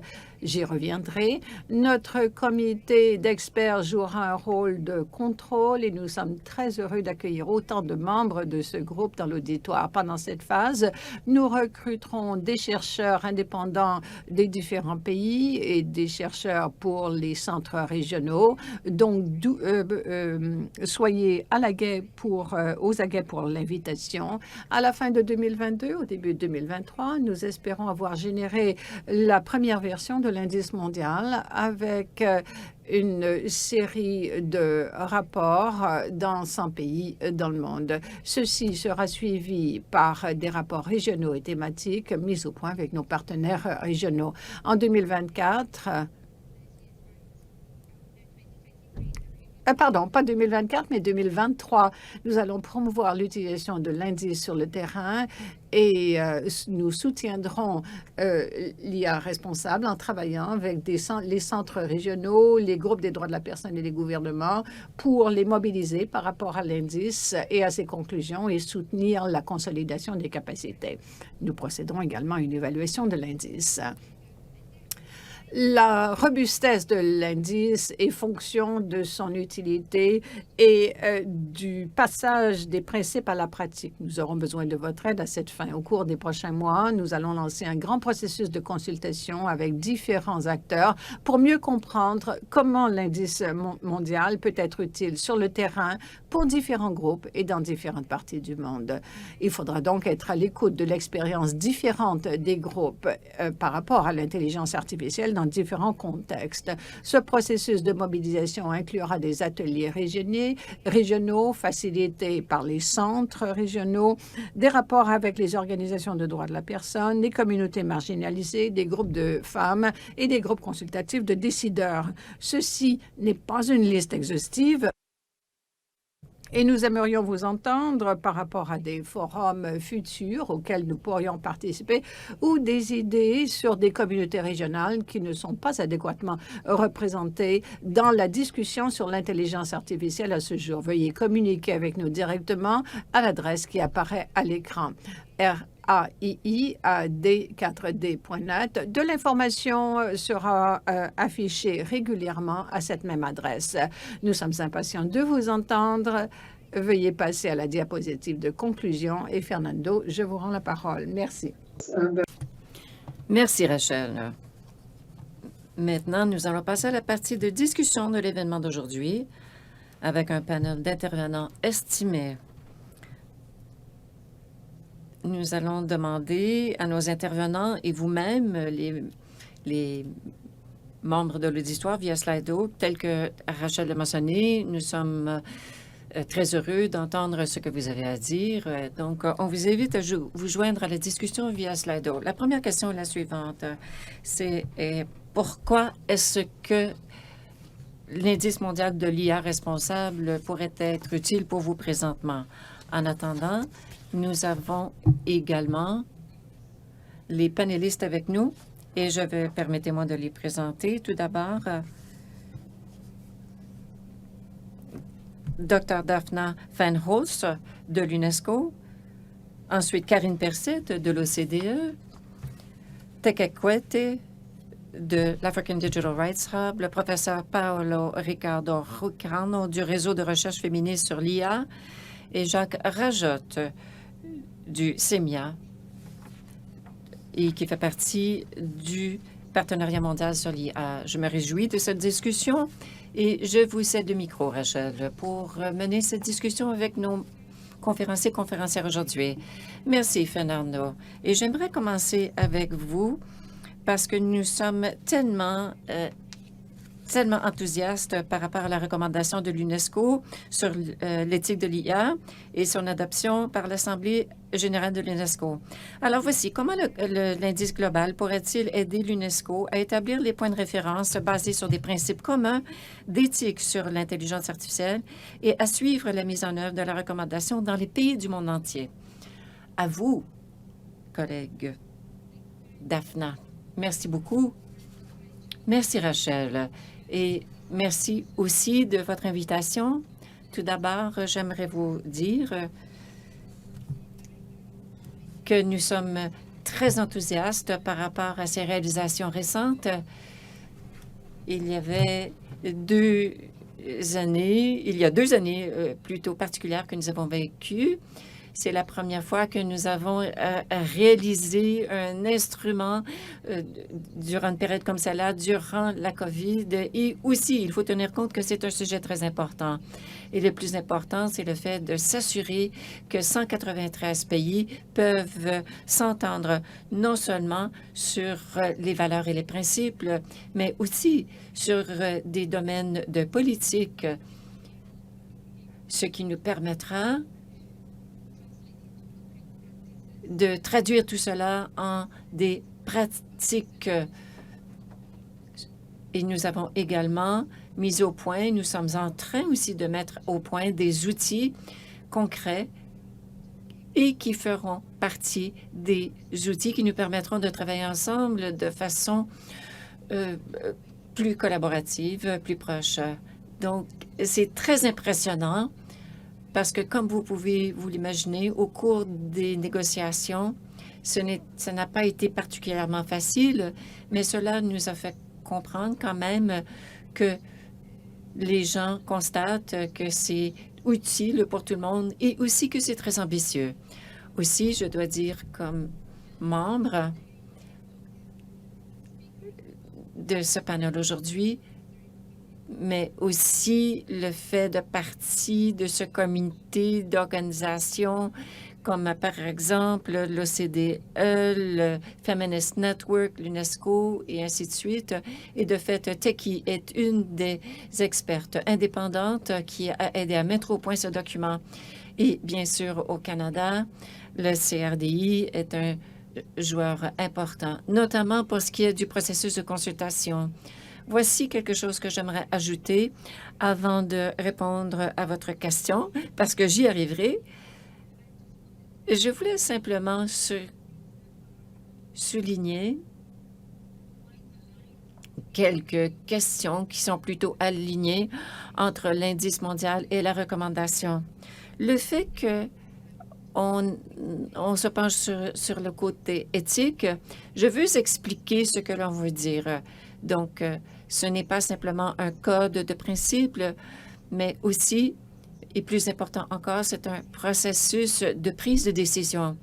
J'y reviendrai. Notre comité d'experts jouera un rôle de contrôle et nous sommes très heureux d'accueillir autant de membres de ce groupe dans l'auditoire. Pendant cette phase, nous recruterons des chercheurs indépendants des différents pays et des chercheurs pour les centres régionaux. Donc, soyez aux aguets pour l'invitation. À la fin de 2022, au début de 2023, nous espérons avoir généré la première version de l'indice mondial avec une série de rapports dans 100 pays dans le monde. Ceci sera suivi par des rapports régionaux et thématiques mis au point avec nos partenaires régionaux. En 2024, pardon, pas 2024, mais 2023, nous allons promouvoir l'utilisation de l'indice sur le terrain et nous soutiendrons l'IA responsable en travaillant avec les centres régionaux, les groupes des droits de la personne et les gouvernements pour les mobiliser par rapport à l'indice et à ses conclusions et soutenir la consolidation des capacités. Nous procéderons également à une évaluation de l'indice. La robustesse de l'indice est fonction de son utilité et du passage des principes à la pratique. Nous aurons besoin de votre aide à cette fin. Au cours des prochains mois, nous allons lancer un grand processus de consultation avec différents acteurs pour mieux comprendre comment l'indice mondial peut être utile sur le terrain pour différents groupes et dans différentes parties du monde. Il faudra donc être à l'écoute de l'expérience différente des groupes par rapport à l'intelligence artificielle dans différents contextes. Ce processus de mobilisation inclura des ateliers régionaux facilités par les centres régionaux, des rapports avec les organisations de droits de la personne, les communautés marginalisées, des groupes de femmes et des groupes consultatifs de décideurs. Ceci n'est pas une liste exhaustive. Et nous aimerions vous entendre par rapport à des forums futurs auxquels nous pourrions participer ou des idées sur des communautés régionales qui ne sont pas adéquatement représentées dans la discussion sur l'intelligence artificielle à ce jour. Veuillez communiquer avec nous directement à l'adresse qui apparaît à l'écran. RAII@d4d.net. De l'information sera affichée régulièrement à cette même adresse. Nous sommes impatients de vous entendre. Veuillez passer à la diapositive de conclusion. Et Fernando, je vous rends la parole. Merci. Merci, Rachel. Maintenant, nous allons passer à la partie de discussion de l'événement d'aujourd'hui avec un panel d'intervenants estimés. Nous allons demander à nos intervenants et vous-même, les membres de l'auditoire via Slido, tels que Rachel l'a mentionné, nous sommes très heureux d'entendre ce que vous avez à dire. Donc, on vous invite à vous joindre à la discussion via Slido. La première question est la suivante. C'est pourquoi est-ce que l'indice mondial de l'IA responsable pourrait être utile pour vous présentement? En attendant, nous avons également les panélistes avec nous et permettez-moi de les présenter. Tout d'abord, Dr. Daphna Van Holst de l'UNESCO, ensuite Karine Persett de l'OCDE, Teke Kwete de l'African Digital Rights Hub, le professeur Paolo Ricardo Rucano du Réseau de recherche féministe sur l'IA et Jacques Rajotte du CEMIA et qui fait partie du Partenariat mondial sur l'IA. Je me réjouis de cette discussion et je vous cède le micro, Rachel, pour mener cette discussion avec nos conférenciers et conférencières aujourd'hui. Merci, Fernando. Et j'aimerais commencer avec vous parce que nous sommes tellement enthousiastes par rapport à la recommandation de l'UNESCO sur l'éthique de l'IA et son adoption par l'Assemblée générale de l'UNESCO. Alors voici, comment l'indice global pourrait-il aider l'UNESCO à établir les points de référence basés sur des principes communs d'éthique sur l'intelligence artificielle et à suivre la mise en œuvre de la recommandation dans les pays du monde entier? À vous, collègue Daphna. Merci beaucoup. Merci, Rachel. Et merci aussi de votre invitation. Tout d'abord, j'aimerais vous dire que nous sommes très enthousiastes par rapport à ces réalisations récentes. Il y a 2 années plutôt particulières que nous avons vécues. C'est la première fois que nous avons réalisé un instrument durant une période comme celle-là, durant la COVID. Et aussi, il faut tenir compte que c'est un sujet très important. Et le plus important, c'est le fait de s'assurer que 193 pays peuvent s'entendre non seulement sur les valeurs et les principes, mais aussi sur des domaines de politique, ce qui nous permettra de traduire tout cela en des pratiques. Et nous avons également mis au point, nous sommes en train aussi de mettre au point des outils concrets et qui feront partie des outils qui nous permettront de travailler ensemble de façon plus collaborative, plus proche. Donc, c'est très impressionnant. Parce que, comme vous pouvez vous l'imaginer, au cours des négociations, ça n'a pas été particulièrement facile, mais cela nous a fait comprendre quand même que les gens constatent que c'est utile pour tout le monde et aussi que c'est très ambitieux. Aussi, je dois dire, comme membre de ce panel aujourd'hui, mais aussi le fait de partie de ce comité d'organisation comme par exemple l'OCDE, le Feminist Network, l'UNESCO et ainsi de suite. Et de fait, Teki est une des expertes indépendantes qui a aidé à mettre au point ce document. Et bien sûr, au Canada, le CRDI est un joueur important, notamment pour ce qui est du processus de consultation. Voici quelque chose que j'aimerais ajouter avant de répondre à votre question, parce que j'y arriverai. Je voulais simplement souligner quelques questions qui sont plutôt alignées entre l'indice mondial et la recommandation. Le fait que on se penche sur le côté éthique, je veux expliquer ce que l'on veut dire. Donc, ce n'est pas simplement un code de principe, mais aussi, et plus important encore, c'est un processus de prise de décision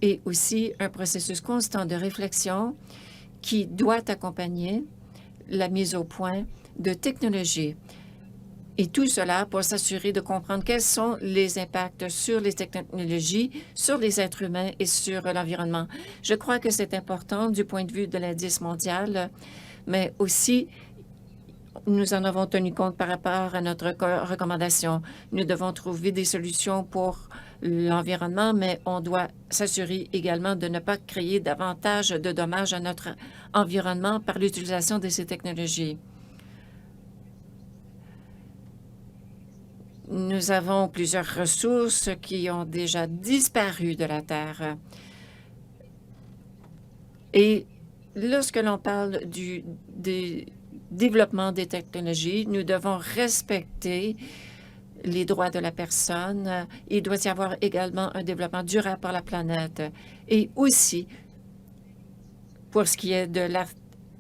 et aussi un processus constant de réflexion qui doit accompagner la mise au point de technologies. Et tout cela pour s'assurer de comprendre quels sont les impacts sur les technologies, sur les êtres humains et sur l'environnement. Je crois que c'est important du point de vue de l'indice mondial, mais aussi nous en avons tenu compte par rapport à notre recommandation. Nous devons trouver des solutions pour l'environnement, mais on doit s'assurer également de ne pas créer davantage de dommages à notre environnement par l'utilisation de ces technologies. Nous avons plusieurs ressources qui ont déjà disparu de la Terre. Et lorsque l'on parle du développement des technologies, nous devons respecter les droits de la personne. Il doit y avoir également un développement durable pour la planète. Et aussi, pour ce qui est de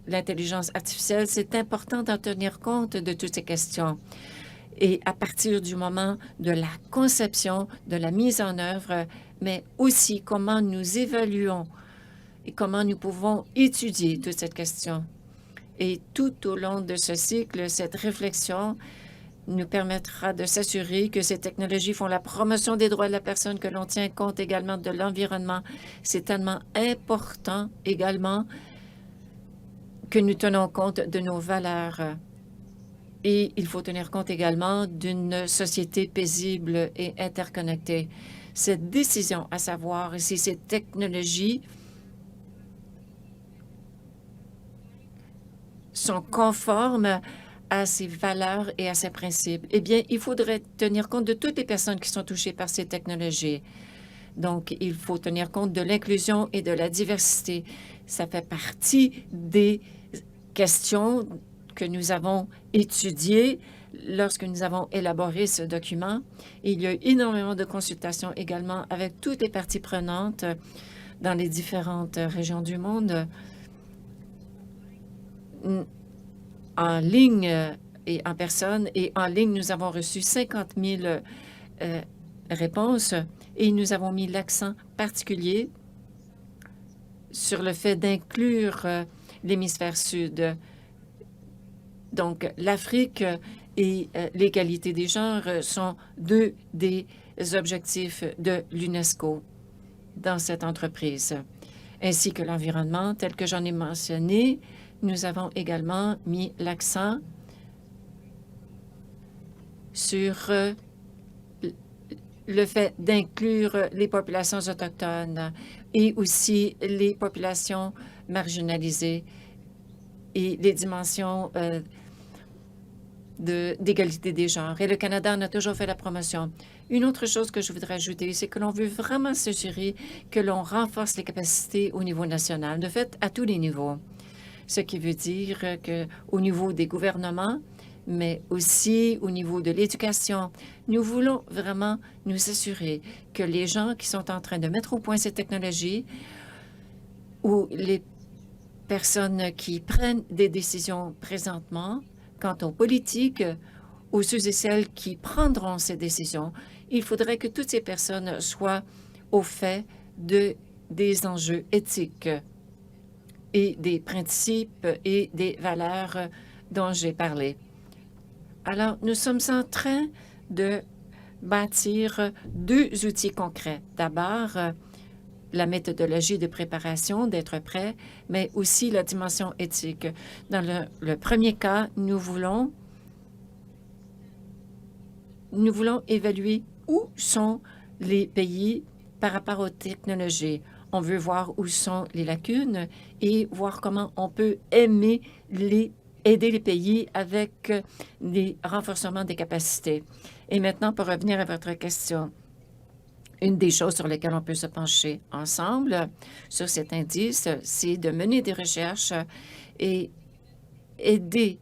l'intelligence artificielle, c'est important d'en tenir compte de toutes ces questions. Et à partir du moment de la conception, de la mise en œuvre, mais aussi comment nous évaluons et comment nous pouvons étudier toute cette question. Et tout au long de ce cycle, cette réflexion nous permettra de s'assurer que ces technologies font la promotion des droits de la personne, que l'on tient compte également de l'environnement. C'est tellement important également que nous tenons compte de nos valeurs. Et il faut tenir compte également d'une société paisible et interconnectée. Cette décision, à savoir si ces technologies sont conformes à ces valeurs et à ces principes, eh bien, il faudrait tenir compte de toutes les personnes qui sont touchées par ces technologies. Donc, il faut tenir compte de l'inclusion et de la diversité. Ça fait partie des questions que nous avons étudiées lorsque nous avons élaboré ce document. Il y a eu énormément de consultations également avec toutes les parties prenantes dans les différentes régions du monde. En ligne et en personne. Et en ligne, nous avons reçu 50 000 réponses et nous avons mis l'accent particulier sur le fait d'inclure l'hémisphère sud. Donc, l'Afrique et l'égalité des genres sont deux des objectifs de l'UNESCO dans cette entreprise, ainsi que l'environnement, tel que j'en ai mentionné. Nous avons également mis l'accent sur le fait d'inclure les populations autochtones et aussi les populations marginalisées et les dimensions d'égalité des genres. Et le Canada en a toujours fait la promotion. Une autre chose que je voudrais ajouter, c'est que l'on veut vraiment s'assurer que l'on renforce les capacités au niveau national, de fait, à tous les niveaux. Ce qui veut dire qu'au niveau des gouvernements, mais aussi au niveau de l'éducation, nous voulons vraiment nous assurer que les gens qui sont en train de mettre au point ces technologies ou les personnes qui prennent des décisions présentement quant aux politiques ou ceux et celles qui prendront ces décisions, il faudrait que toutes ces personnes soient au fait des enjeux éthiques et des principes et des valeurs dont j'ai parlé. Alors, nous sommes en train de bâtir deux outils concrets. D'abord, la méthodologie de préparation, d'être prêt, mais aussi la dimension éthique. Dans le premier cas, nous voulons évaluer où sont les pays par rapport aux technologies. On veut voir où sont les lacunes et voir comment on peut aider les pays avec les renforcements des capacités. Et maintenant, pour revenir à votre question, une des choses sur lesquelles on peut se pencher ensemble sur cet indice, c'est de mener des recherches et aider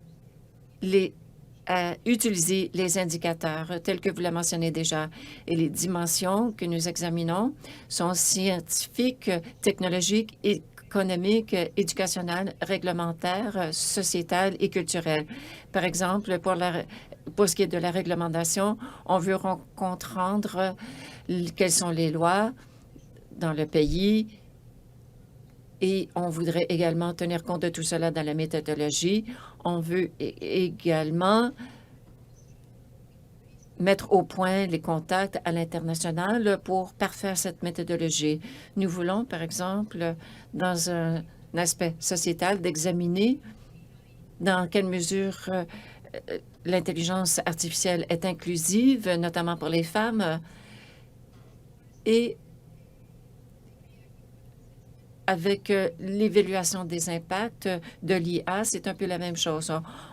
à utiliser les indicateurs tels que vous l'avez mentionné déjà. Et les dimensions que nous examinons sont scientifiques, technologiques, économiques, éducationnelles, réglementaires, sociétales et culturelles. Par exemple, pour ce qui est de la réglementation, on veut comprendre quelles sont les lois dans le pays et on voudrait également tenir compte de tout cela dans la méthodologie. On veut également mettre au point les contacts à l'international pour parfaire cette méthodologie. Nous voulons, par exemple, dans un aspect sociétal, d'examiner dans quelle mesure l'intelligence artificielle est inclusive, notamment pour les femmes, et avec l'évaluation des impacts de l'IA, c'est un peu la même chose.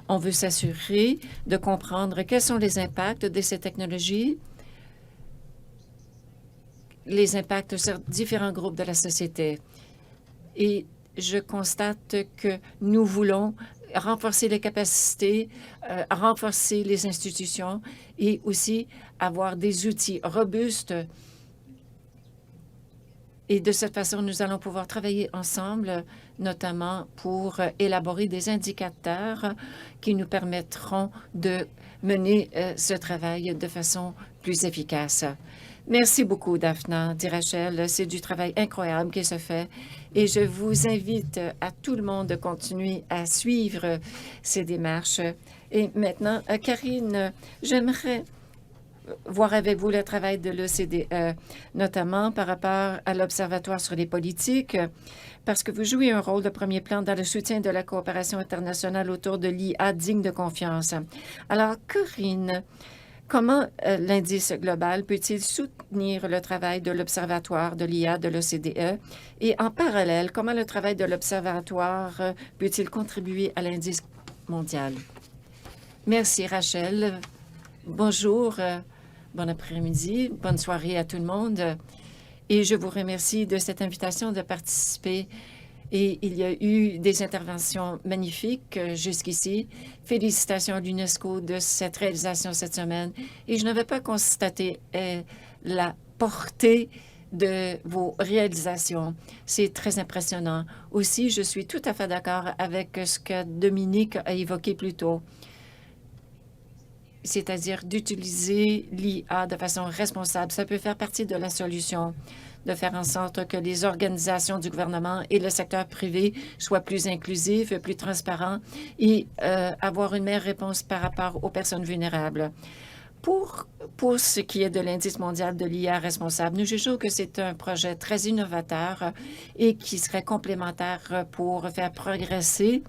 On veut s'assurer de comprendre quels sont les impacts de ces technologies, les impacts sur différents groupes de la société. Et je constate que nous voulons renforcer les capacités, renforcer les institutions et aussi avoir des outils robustes. Et de cette façon, nous allons pouvoir travailler ensemble, notamment pour élaborer des indicateurs qui nous permettront de mener ce travail de façon plus efficace. Merci beaucoup, Daphna, dit Rachel. C'est du travail incroyable qui se fait et je vous invite à tout le monde de continuer à suivre ces démarches. Et maintenant, Karine, j'aimerais voir avec vous le travail de l'OCDE, notamment par rapport à l'Observatoire sur les politiques, parce que vous jouez un rôle de premier plan dans le soutien de la coopération internationale autour de l'IA digne de confiance. Alors, Corinne, comment l'indice global peut-il soutenir le travail de l'Observatoire de l'IA de l'OCDE? Et en parallèle, comment le travail de l'Observatoire peut-il contribuer à l'indice mondial? Merci, Rachel. Bonjour, bon après-midi, bonne soirée à tout le monde. Et je vous remercie de cette invitation de participer. Et il y a eu des interventions magnifiques jusqu'ici. Félicitations à l'UNESCO de cette réalisation cette semaine. Et je n'avais pas constaté la portée de vos réalisations. C'est très impressionnant. Aussi, je suis tout à fait d'accord avec ce que Dominique a évoqué plus tôt, c'est-à-dire d'utiliser l'IA de façon responsable. Ça peut faire partie de la solution, de faire en sorte que les organisations du gouvernement et le secteur privé soient plus inclusifs, plus transparents et avoir une meilleure réponse par rapport aux personnes vulnérables. Pour ce qui est de l'indice mondial de l'IA responsable, nous jugeons que c'est un projet très innovateur et qui serait complémentaire pour faire progresser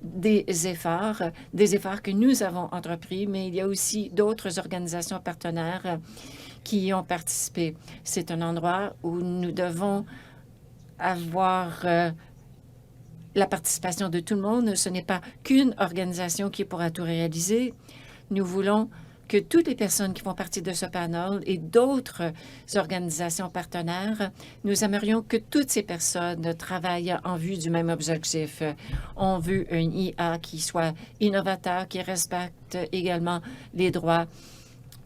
des efforts que nous avons entrepris, mais il y a aussi d'autres organisations partenaires qui y ont participé. C'est un endroit où nous devons avoir la participation de tout le monde. Ce n'est pas qu'une organisation qui pourra tout réaliser. Nous voulons que toutes les personnes qui font partie de ce panel et d'autres organisations partenaires, nous aimerions que toutes ces personnes travaillent en vue du même objectif. On veut une IA qui soit innovateur, qui respecte également les droits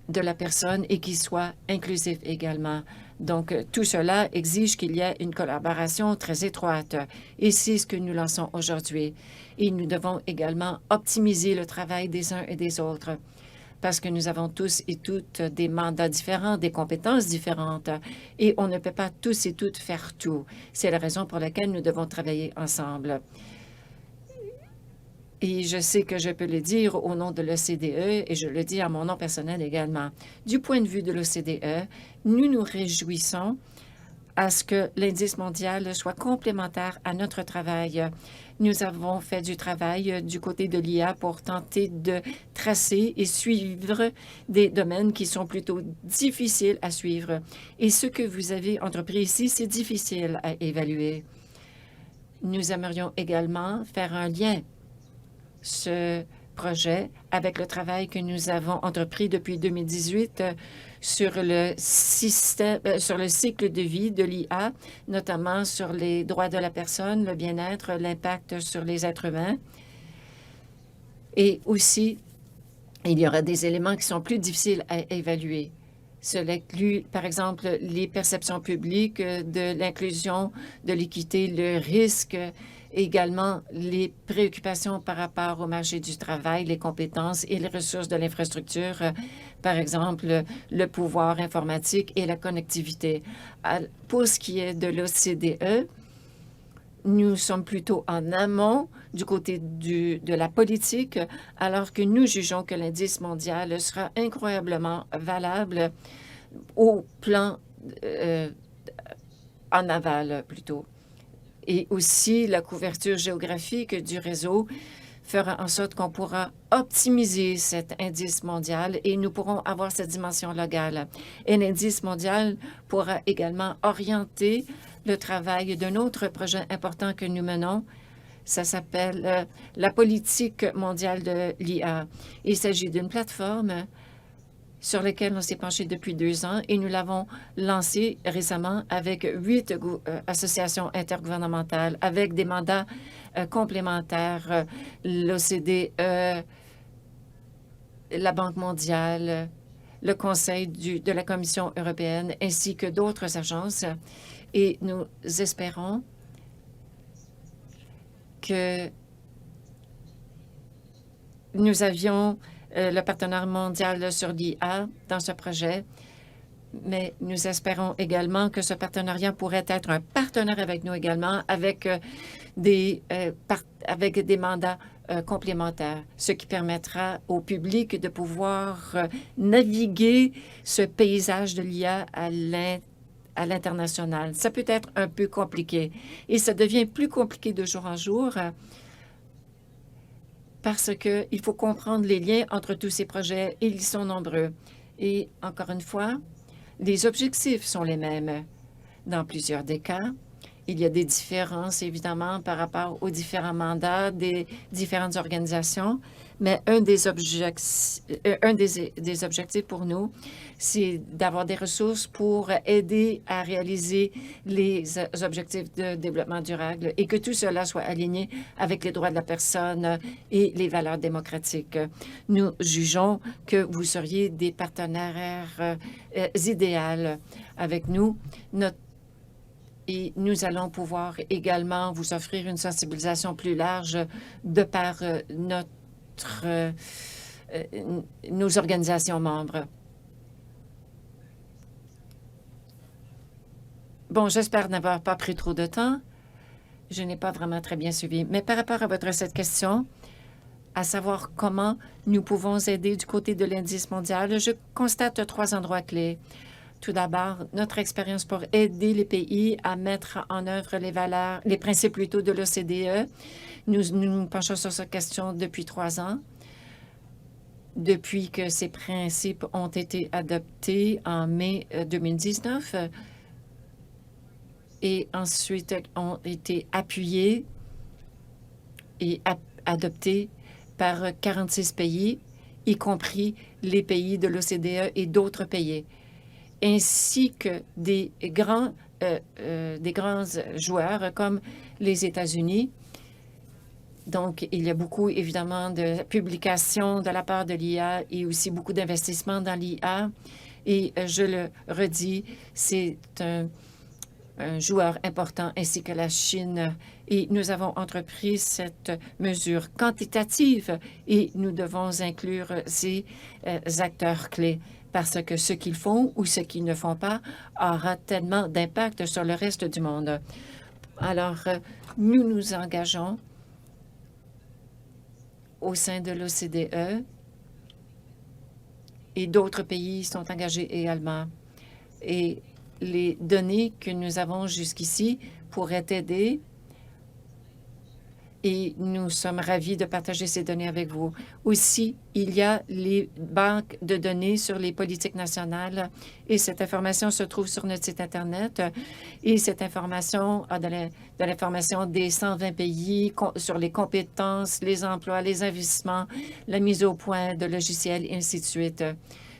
de la personne et qui soit inclusif également. Donc, tout cela exige qu'il y ait une collaboration très étroite et c'est ce que nous lançons aujourd'hui. Et nous devons également optimiser le travail des uns et des autres, parce que nous avons tous et toutes des mandats différents, des compétences différentes, et on ne peut pas tous et toutes faire tout. C'est la raison pour laquelle nous devons travailler ensemble. Et je sais que je peux le dire au nom de l'OCDE, et je le dis à mon nom personnel également. Du point de vue de l'OCDE, nous nous réjouissons à ce que l'indice mondial soit complémentaire à notre travail. Nous avons fait du travail du côté de l'IA pour tenter de tracer et suivre des domaines qui sont plutôt difficiles à suivre. Et ce que vous avez entrepris ici, c'est difficile à évaluer. Nous aimerions également faire un lien, ce projet, avec le travail que nous avons entrepris depuis 2018 sur le cycle de vie de l'IA, notamment sur les droits de la personne, le bien-être, l'impact sur les êtres humains. Et aussi, il y aura des éléments qui sont plus difficiles à évaluer. Cela inclut, par exemple, les perceptions publiques de l'inclusion, de l'équité, le risque, également les préoccupations par rapport au marché du travail, les compétences et les ressources de l'infrastructure, par exemple, le pouvoir informatique et la connectivité. Pour ce qui est de l'OCDE, nous sommes plutôt en amont du côté de la politique, alors que nous jugeons que l'indice mondial sera incroyablement valable au plan en aval plutôt. Et aussi, la couverture géographique du réseau fera en sorte qu'on pourra optimiser cet indice mondial et nous pourrons avoir cette dimension locale. Et l'indice mondial pourra également orienter le travail d'un autre projet important que nous menons. Ça s'appelle la politique mondiale de l'IA. Il s'agit d'une plateforme sur lequel on s'est penché depuis 2 ans et nous l'avons lancé récemment avec 8 associations intergouvernementales avec des mandats complémentaires, l'OCDE, la Banque mondiale, le Conseil de la Commission européenne ainsi que d'autres agences. Et nous espérons que nous avions le partenaire mondial sur l'IA dans ce projet, mais nous espérons également que ce partenariat pourrait être un partenaire avec nous également, avec des mandats complémentaires, ce qui permettra au public de pouvoir naviguer ce paysage de l'IA à l'international. Ça peut être un peu compliqué et ça devient plus compliqué de jour en jour parce qu'il faut comprendre les liens entre tous ces projets et ils sont nombreux. Et encore une fois, les objectifs sont les mêmes. Dans plusieurs des cas, il y a des différences, évidemment, par rapport aux différents mandats des différentes organisations, mais un des objectifs pour nous, c'est d'avoir des ressources pour aider à réaliser les objectifs de développement durable et que tout cela soit aligné avec les droits de la personne et les valeurs démocratiques. Nous jugeons que vous seriez des partenaires idéaux avec nous. Et nous allons pouvoir également vous offrir une sensibilisation plus large de par nos organisations membres. Bon, j'espère n'avoir pas pris trop de temps. Je n'ai pas vraiment très bien suivi. Mais par rapport à cette question, à savoir comment nous pouvons aider du côté de l'indice mondial, je constate 3 endroits clés. Tout d'abord, notre expérience pour aider les pays à mettre en œuvre les principes plutôt de l'OCDE. Nous nous penchons sur cette question depuis 3 ans, depuis que ces principes ont été adoptés en mai 2019 et ensuite ont été appuyés et adoptés par 46 pays, y compris les pays de l'OCDE et d'autres pays, ainsi que des grands joueurs comme les États-Unis. Donc, il y a beaucoup, évidemment, de publications de la part de l'IA et aussi beaucoup d'investissements dans l'IA. Et je le redis, c'est un joueur important, ainsi que la Chine. Et nous avons entrepris cette mesure quantitative et nous devons inclure ces acteurs clés, parce que ce qu'ils font ou ce qu'ils ne font pas aura tellement d'impact sur le reste du monde. Alors, nous nous engageons au sein de l'OCDE et d'autres pays sont engagés également. Et les données que nous avons jusqu'ici pourraient aider et nous sommes ravis de partager ces données avec vous. Aussi, il y a les banques de données sur les politiques nationales et cette information se trouve sur notre site Internet et cette information a de l'information des 120 pays sur les compétences, les emplois, les investissements, la mise au point de logiciels et ainsi de suite.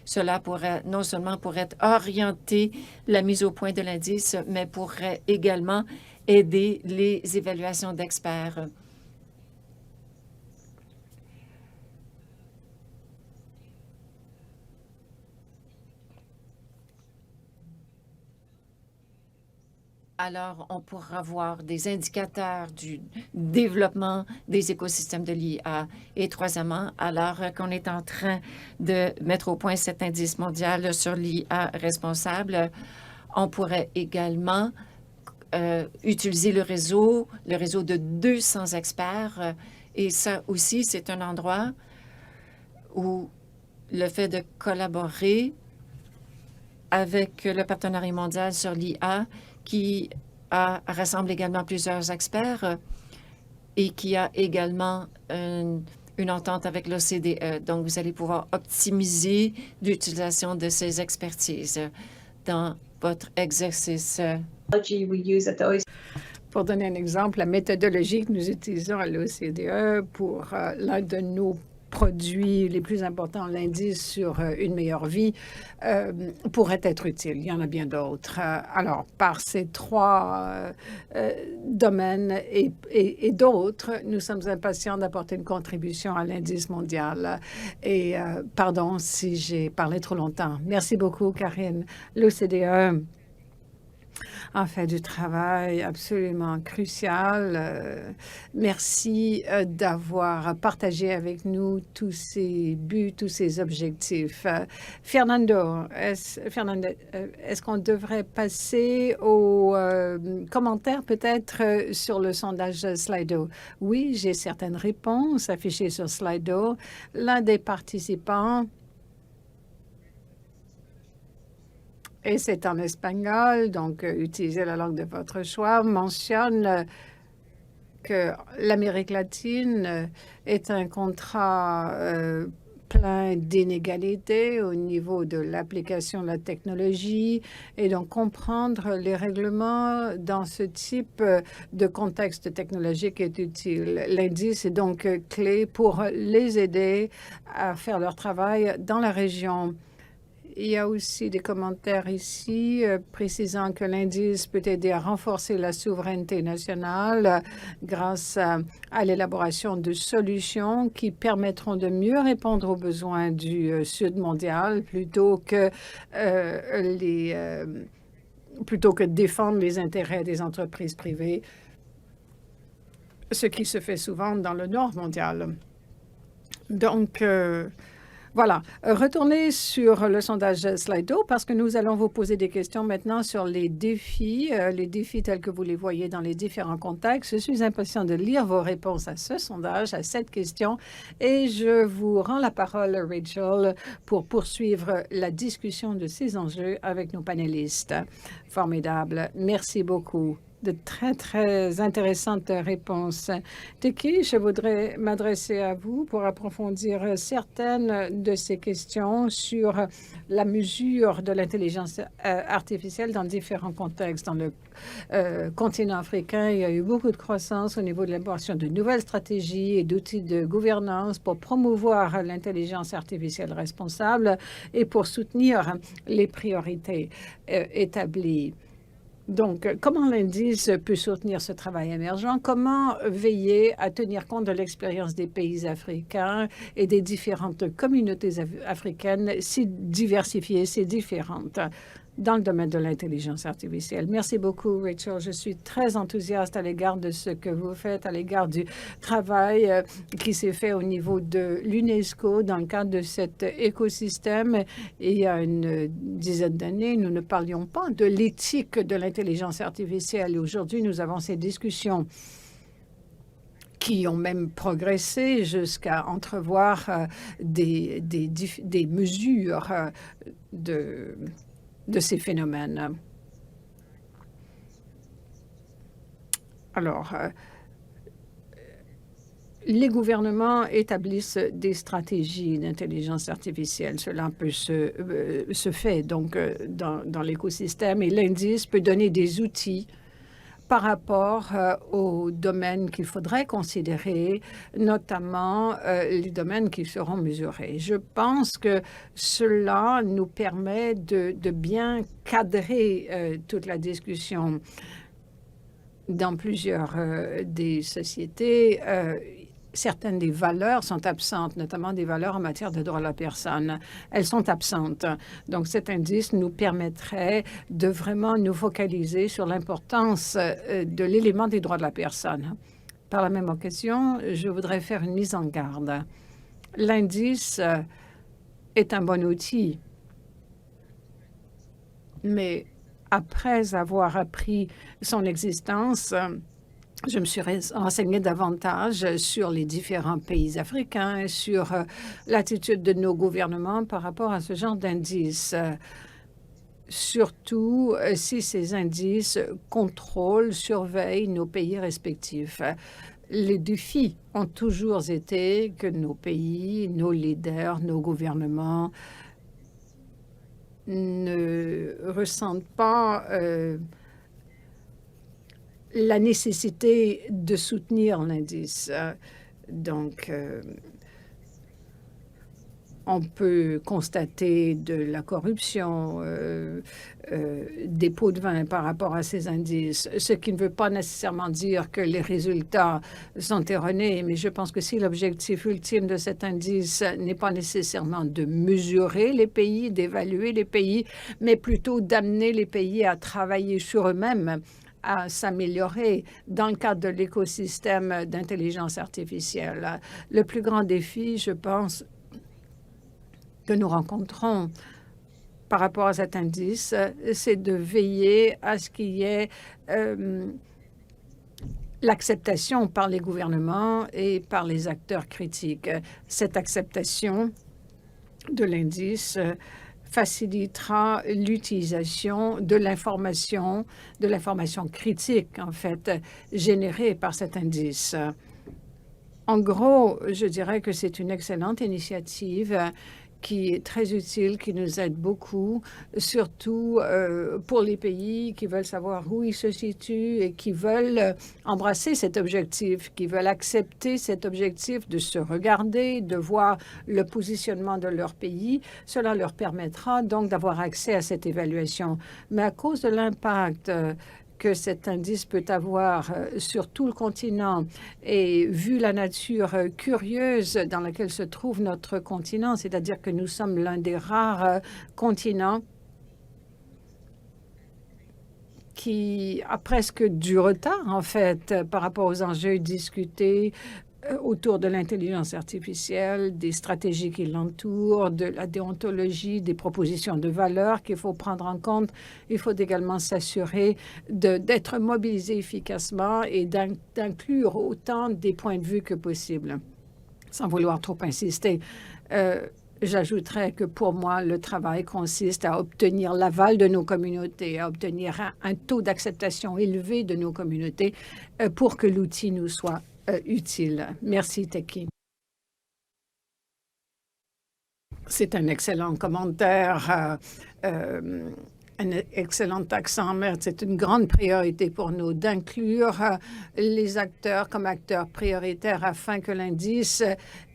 Cela pourrait non seulement orienter la mise au point de l'indice, mais pourrait également aider les évaluations d'experts. Alors, on pourra voir des indicateurs du développement des écosystèmes de l'IA. Et troisièmement, alors qu'on est en train de mettre au point cet indice mondial sur l'IA responsable, on pourrait également utiliser le réseau de 200 experts. Et ça aussi, c'est un endroit où le fait de collaborer avec le partenariat mondial sur l'IA qui rassemble également plusieurs experts et qui a également une entente avec l'OCDE. Donc, vous allez pouvoir optimiser l'utilisation de ces expertises dans votre exercice. Pour donner un exemple, la méthodologie que nous utilisons à l'OCDE pour l'un de nos produits les plus importants, l'indice sur une meilleure vie, pourrait être utile. Il y en a bien d'autres. Alors, par ces trois domaines et d'autres, nous sommes impatients d'apporter une contribution à l'indice mondial. Et pardon si j'ai parlé trop longtemps. Merci beaucoup, Karine. L'OCDE a fait du travail absolument crucial. Merci d'avoir partagé avec nous tous ces buts, tous ces objectifs. Fernando, est-ce qu'on devrait passer aux commentaires peut-être sur le sondage Slido? Oui, j'ai certaines réponses affichées sur Slido. L'un des participants, et c'est en espagnol, donc utilisez la langue de votre choix, mentionne que l'Amérique latine est un contrat plein d'inégalités au niveau de l'application de la technologie et donc comprendre les règlements dans ce type de contexte technologique est utile. L'indice est donc clé pour les aider à faire leur travail dans la région. Il y a aussi des commentaires ici précisant que l'indice peut aider à renforcer la souveraineté nationale grâce à l'élaboration de solutions qui permettront de mieux répondre aux besoins du Sud mondial plutôt que défendre les intérêts des entreprises privées, ce qui se fait souvent dans le Nord mondial. Donc, voilà. Retournez sur le sondage Slido parce que nous allons vous poser des questions maintenant sur les défis tels que vous les voyez dans les différents contextes. Je suis impatient de lire vos réponses à ce sondage, à cette question, et je vous rends la parole, Rachel, pour poursuivre la discussion de ces enjeux avec nos panélistes. Formidable. Merci beaucoup. De très, très intéressantes réponses. Teki, je voudrais m'adresser à vous pour approfondir certaines de ces questions sur la mesure de l'intelligence artificielle dans différents contextes. Dans le continent africain, il y a eu beaucoup de croissance au niveau de l'élaboration de nouvelles stratégies et d'outils de gouvernance pour promouvoir l'intelligence artificielle responsable et pour soutenir les priorités établies. Donc, comment l'indice peut soutenir ce travail émergent? Comment veiller à tenir compte de l'expérience des pays africains et des différentes communautés africaines si diversifiées, si différentes dans le domaine de l'intelligence artificielle? Merci beaucoup, Rachel. Je suis très enthousiaste à l'égard de ce que vous faites, à l'égard du travail qui s'est fait au niveau de l'UNESCO dans le cadre de cet écosystème. Et il y a une dizaine d'années, nous ne parlions pas de l'éthique de l'intelligence artificielle. Aujourd'hui, nous avons ces discussions qui ont même progressé jusqu'à entrevoir des mesures de ces phénomènes. Alors, les gouvernements établissent des stratégies d'intelligence artificielle. Cela peut se fait donc dans l'écosystème et l'indice peut donner des outils par rapport aux domaines qu'il faudrait considérer, notamment les domaines qui seront mesurés. Je pense que cela nous permet de bien cadrer toute la discussion. Dans plusieurs des sociétés, certaines des valeurs sont absentes, notamment des valeurs en matière de droits de la personne. Elles sont absentes. Donc, cet indice nous permettrait de vraiment nous focaliser sur l'importance de l'élément des droits de la personne. Par la même occasion, je voudrais faire une mise en garde. L'indice est un bon outil, mais après avoir appris son existence, je me suis renseignée davantage sur les différents pays africains, sur l'attitude de nos gouvernements par rapport à ce genre d'indices. Surtout si ces indices contrôlent, surveillent nos pays respectifs. Les défis ont toujours été que nos pays, nos leaders, nos gouvernements ne ressentent pas la nécessité de soutenir l'indice. Donc, On peut constater de la corruption, des pots de vin par rapport à ces indices, ce qui ne veut pas nécessairement dire que les résultats sont erronés, mais je pense que si l'objectif ultime de cet indice n'est pas nécessairement de mesurer les pays, d'évaluer les pays, mais plutôt d'amener les pays à travailler sur eux-mêmes, à s'améliorer dans le cadre de l'écosystème d'intelligence artificielle. Le plus grand défi, je pense, que nous rencontrons par rapport à cet indice, c'est de veiller à ce qu'il y ait l'acceptation par les gouvernements et par les acteurs critiques. Cette acceptation de l'indice facilitera l'utilisation de l'information critique, en fait, générée par cet indice. En gros, je dirais que c'est une excellente initiative qui est très utile, qui nous aide beaucoup, surtout pour les pays qui veulent savoir où ils se situent et qui veulent embrasser cet objectif, qui veulent accepter cet objectif de se regarder, de voir le positionnement de leur pays. Cela leur permettra donc d'avoir accès à cette évaluation. Mais à cause de l'impact que cet indice peut avoir sur tout le continent et vu la nature curieuse dans laquelle se trouve notre continent, c'est-à-dire que nous sommes l'un des rares continents qui a presque du retard, en fait, par rapport aux enjeux discutés autour de l'intelligence artificielle, des stratégies qui l'entourent, de la déontologie, des propositions de valeur qu'il faut prendre en compte. Il faut également s'assurer d'être mobilisé efficacement et d'inclure autant des points de vue que possible. Sans vouloir trop insister, j'ajouterais que pour moi, le travail consiste à obtenir l'aval de nos communautés, à obtenir un taux d'acceptation élevé de nos communautés pour que l'outil nous soit utile. Merci, Teki. C'est un excellent commentaire, un excellent accent. C'est une grande priorité pour nous d'inclure les acteurs comme acteurs prioritaires afin que l'indice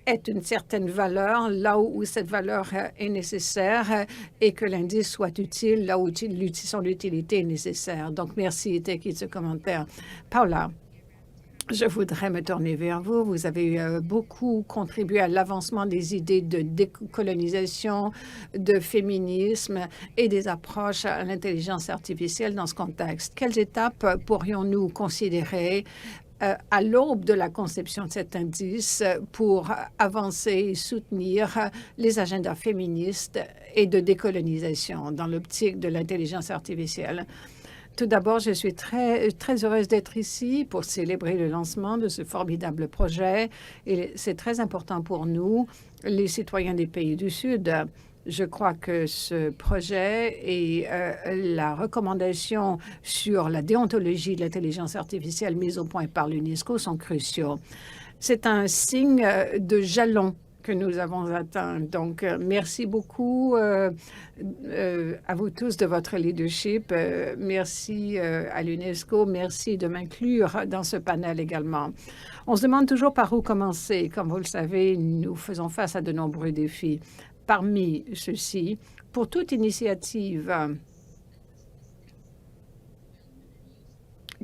ait une certaine valeur là où cette valeur est nécessaire et que l'indice soit utile là où son utilité est nécessaire. Donc, merci, Teki, de ce commentaire. Paula. Je voudrais me tourner vers vous. Vous avez beaucoup contribué à l'avancement des idées de décolonisation, de féminisme et des approches à l'intelligence artificielle dans ce contexte. Quelles étapes pourrions-nous considérer à l'aube de la conception de cet indice pour avancer et soutenir les agendas féministes et de décolonisation dans l'optique de l'intelligence artificielle? Tout d'abord, je suis très heureuse d'être ici pour célébrer le lancement de ce formidable projet. Et c'est très important pour nous, les citoyens des pays du Sud. Je crois que ce projet et la recommandation sur la déontologie de l'intelligence artificielle mise au point par l'UNESCO sont cruciaux. C'est un signe de jalon que nous avons atteint. Donc, merci beaucoup à vous tous de votre leadership. Merci à l'UNESCO. Merci de m'inclure dans ce panel également. On se demande toujours par où commencer. Comme vous le savez, nous faisons face à de nombreux défis. Parmi ceux-ci, pour toute initiative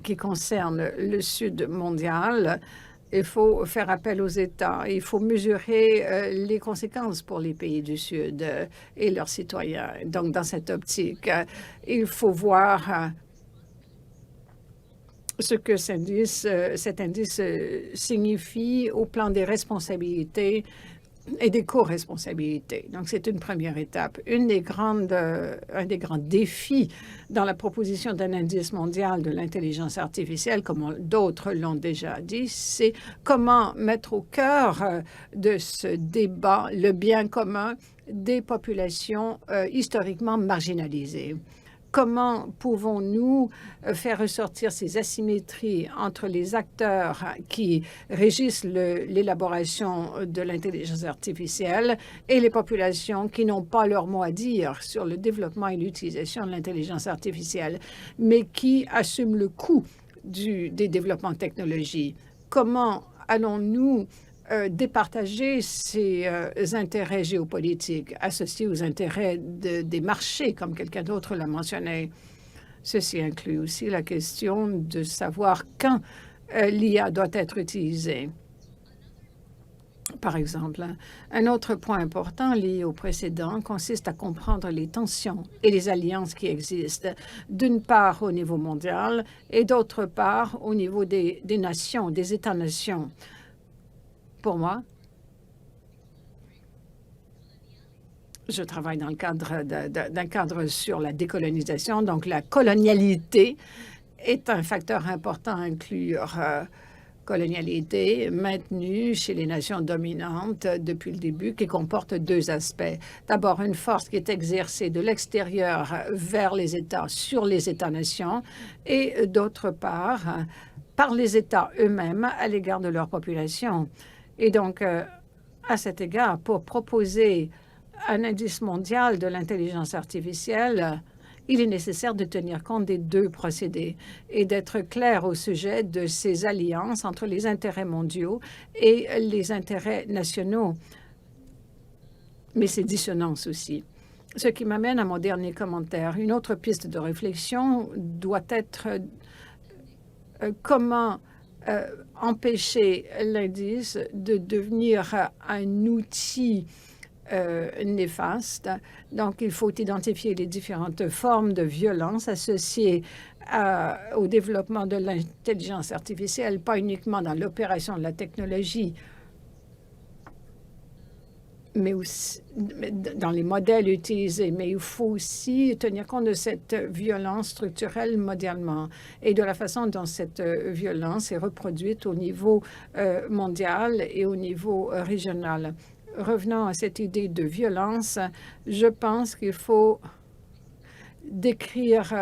qui concerne le Sud mondial, il faut faire appel aux États. Il faut mesurer les conséquences pour les pays du Sud et leurs citoyens. Donc, dans cette optique, il faut voir ce que cet indice signifie au plan des responsabilités et des co-responsabilités. Donc, c'est une première étape. Un des grands défis dans la proposition d'un indice mondial de l'intelligence artificielle, comme d'autres l'ont déjà dit, c'est comment mettre au cœur de ce débat le bien commun des populations historiquement marginalisées. Comment pouvons-nous faire ressortir ces asymétries entre les acteurs qui régissent l'élaboration de l'intelligence artificielle et les populations qui n'ont pas leur mot à dire sur le développement et l'utilisation de l'intelligence artificielle, mais qui assument le coût des développements de technologie? Comment allons-nous départager ses intérêts géopolitiques associés aux intérêts des marchés, comme quelqu'un d'autre l'a mentionné. Ceci inclut aussi la question de savoir quand l'IA doit être utilisée. Par exemple, un autre point important lié au précédent consiste à comprendre les tensions et les alliances qui existent, d'une part au niveau mondial et d'autre part au niveau des nations, des États-nations. Pour moi, je travaille dans le cadre d'un cadre sur la décolonisation, donc la colonialité est un facteur important à inclure. Colonialité maintenue chez les nations dominantes depuis le début, qui comporte deux aspects. D'abord, une force qui est exercée de l'extérieur vers les États sur les États-nations et d'autre part, par les États eux-mêmes à l'égard de leur population. Et donc, à cet égard, pour proposer un indice mondial de l'intelligence artificielle, il est nécessaire de tenir compte des deux procédés et d'être clair au sujet de ces alliances entre les intérêts mondiaux et les intérêts nationaux, mais ces dissonances aussi. Ce qui m'amène à mon dernier commentaire. Une autre piste de réflexion doit être comment empêcher l'indice de devenir un outil néfaste. Donc, il faut identifier les différentes formes de violence associées au développement de l'intelligence artificielle, pas uniquement dans l'opération de la technologie, mais aussi dans les modèles utilisés. Mais il faut aussi tenir compte de cette violence structurelle mondialement et de la façon dont cette violence est reproduite au niveau mondial et au niveau régional. Revenons à cette idée de violence, je pense qu'il faut décrire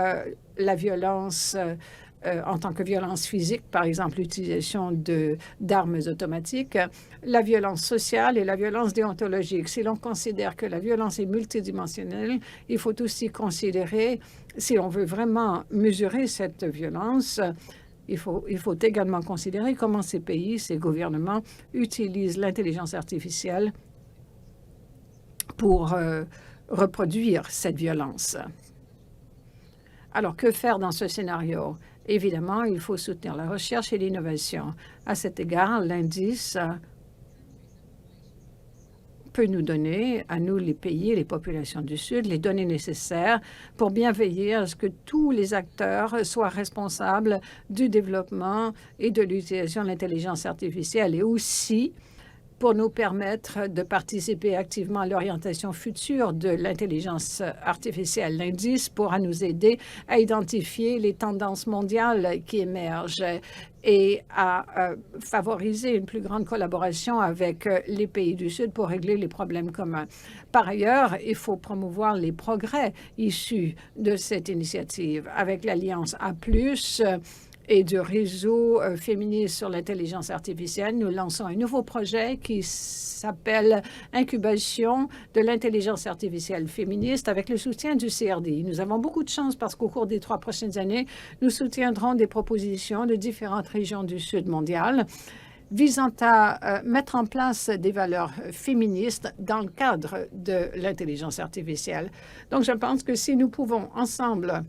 la violence en tant que violence physique, par exemple l'utilisation d'armes automatiques, la violence sociale et la violence déontologique. Si l'on considère que la violence est multidimensionnelle, il faut aussi considérer, si on veut vraiment mesurer cette violence, il faut également considérer comment ces pays, ces gouvernements utilisent l'intelligence artificielle pour reproduire cette violence. Alors, que faire dans ce scénario? Évidemment, il faut soutenir la recherche et l'innovation. À cet égard, l'indice peut nous donner, à nous les pays et les populations du Sud, les données nécessaires pour bien veiller à ce que tous les acteurs soient responsables du développement et de l'utilisation de l'intelligence artificielle et aussi pour nous permettre de participer activement à l'orientation future de l'intelligence artificielle. L'indice pourra nous aider à identifier les tendances mondiales qui émergent et à favoriser une plus grande collaboration avec les pays du Sud pour régler les problèmes communs. Par ailleurs, il faut promouvoir les progrès issus de cette initiative avec l'Alliance A+, et du réseau féministe sur l'intelligence artificielle. Nous lançons un nouveau projet qui s'appelle Incubation de l'intelligence artificielle féministe avec le soutien du CRDI. Nous avons beaucoup de chance parce qu'au cours des 3 prochaines années, nous soutiendrons des propositions de différentes régions du Sud mondial visant à mettre en place des valeurs féministes dans le cadre de l'intelligence artificielle. Donc, je pense que si nous pouvons ensemble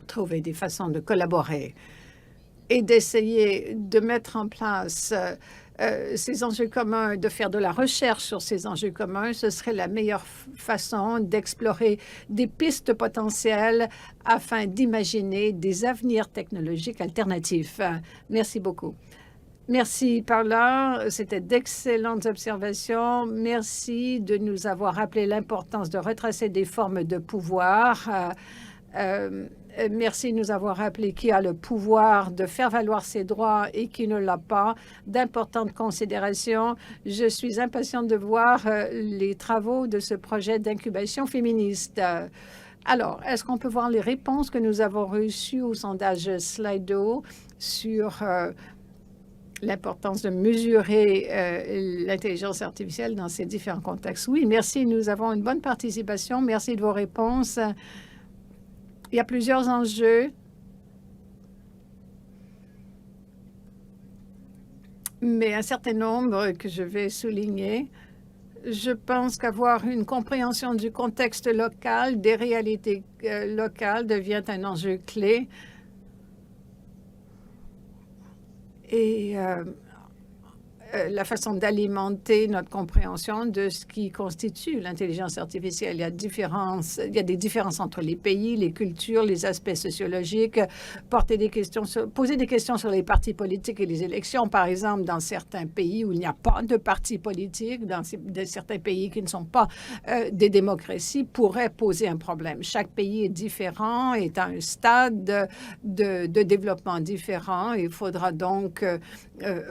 trouver des façons de collaborer et d'essayer de mettre en place ces enjeux communs, de faire de la recherche sur ces enjeux communs, ce serait la meilleure façon d'explorer des pistes potentielles afin d'imaginer des avenirs technologiques alternatifs. Merci beaucoup. Merci, Paula. C'était d'excellentes observations. Merci de nous avoir rappelé l'importance de retracer des formes de pouvoir. Merci de nous avoir rappelé qui a le pouvoir de faire valoir ses droits et qui ne l'a pas. D'importantes considérations. Je suis impatiente de voir les travaux de ce projet d'incubation féministe. Alors, est-ce qu'on peut voir les réponses que nous avons reçues au sondage Slido sur l'importance de mesurer l'intelligence artificielle dans ces différents contextes? Oui, merci. Nous avons une bonne participation. Merci de vos réponses. Il y a plusieurs enjeux. mais un certain nombre que je vais souligner. Je pense qu'avoir une compréhension du contexte local, des réalités locales devient un enjeu clé. Et la façon d'alimenter notre compréhension de ce qui constitue l'intelligence artificielle. Il y a des différences entre les pays, les cultures, les aspects sociologiques, poser des questions sur les partis politiques et les élections. Par exemple, dans certains pays où il n'y a pas de partis politiques, dans certains pays qui ne sont pas des démocraties, pourraient poser un problème. Chaque pays est différent, est à un stade de développement différent. Il faudra donc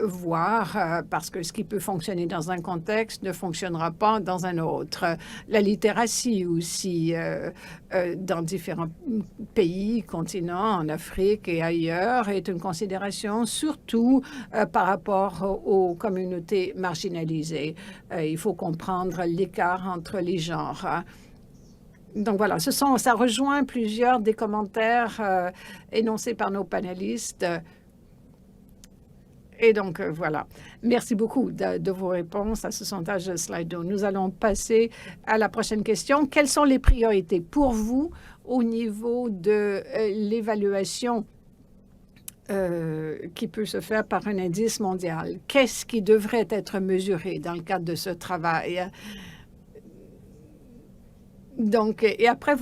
voir parce que ce qui peut fonctionner dans un contexte ne fonctionnera pas dans un autre. La littératie aussi, dans différents pays, continents, en Afrique et ailleurs, est une considération surtout par rapport aux communautés marginalisées. Il faut comprendre l'écart entre les genres. Donc voilà, ça rejoint plusieurs des commentaires énoncés par nos panélistes. Et donc, voilà. Merci beaucoup de vos réponses à ce sondage de Slido. Nous allons passer à la prochaine question. Quelles sont les priorités pour vous au niveau de l'évaluation qui peut se faire par un indice mondial? Qu'est-ce qui devrait être mesuré dans le cadre de ce travail? Donc, et après,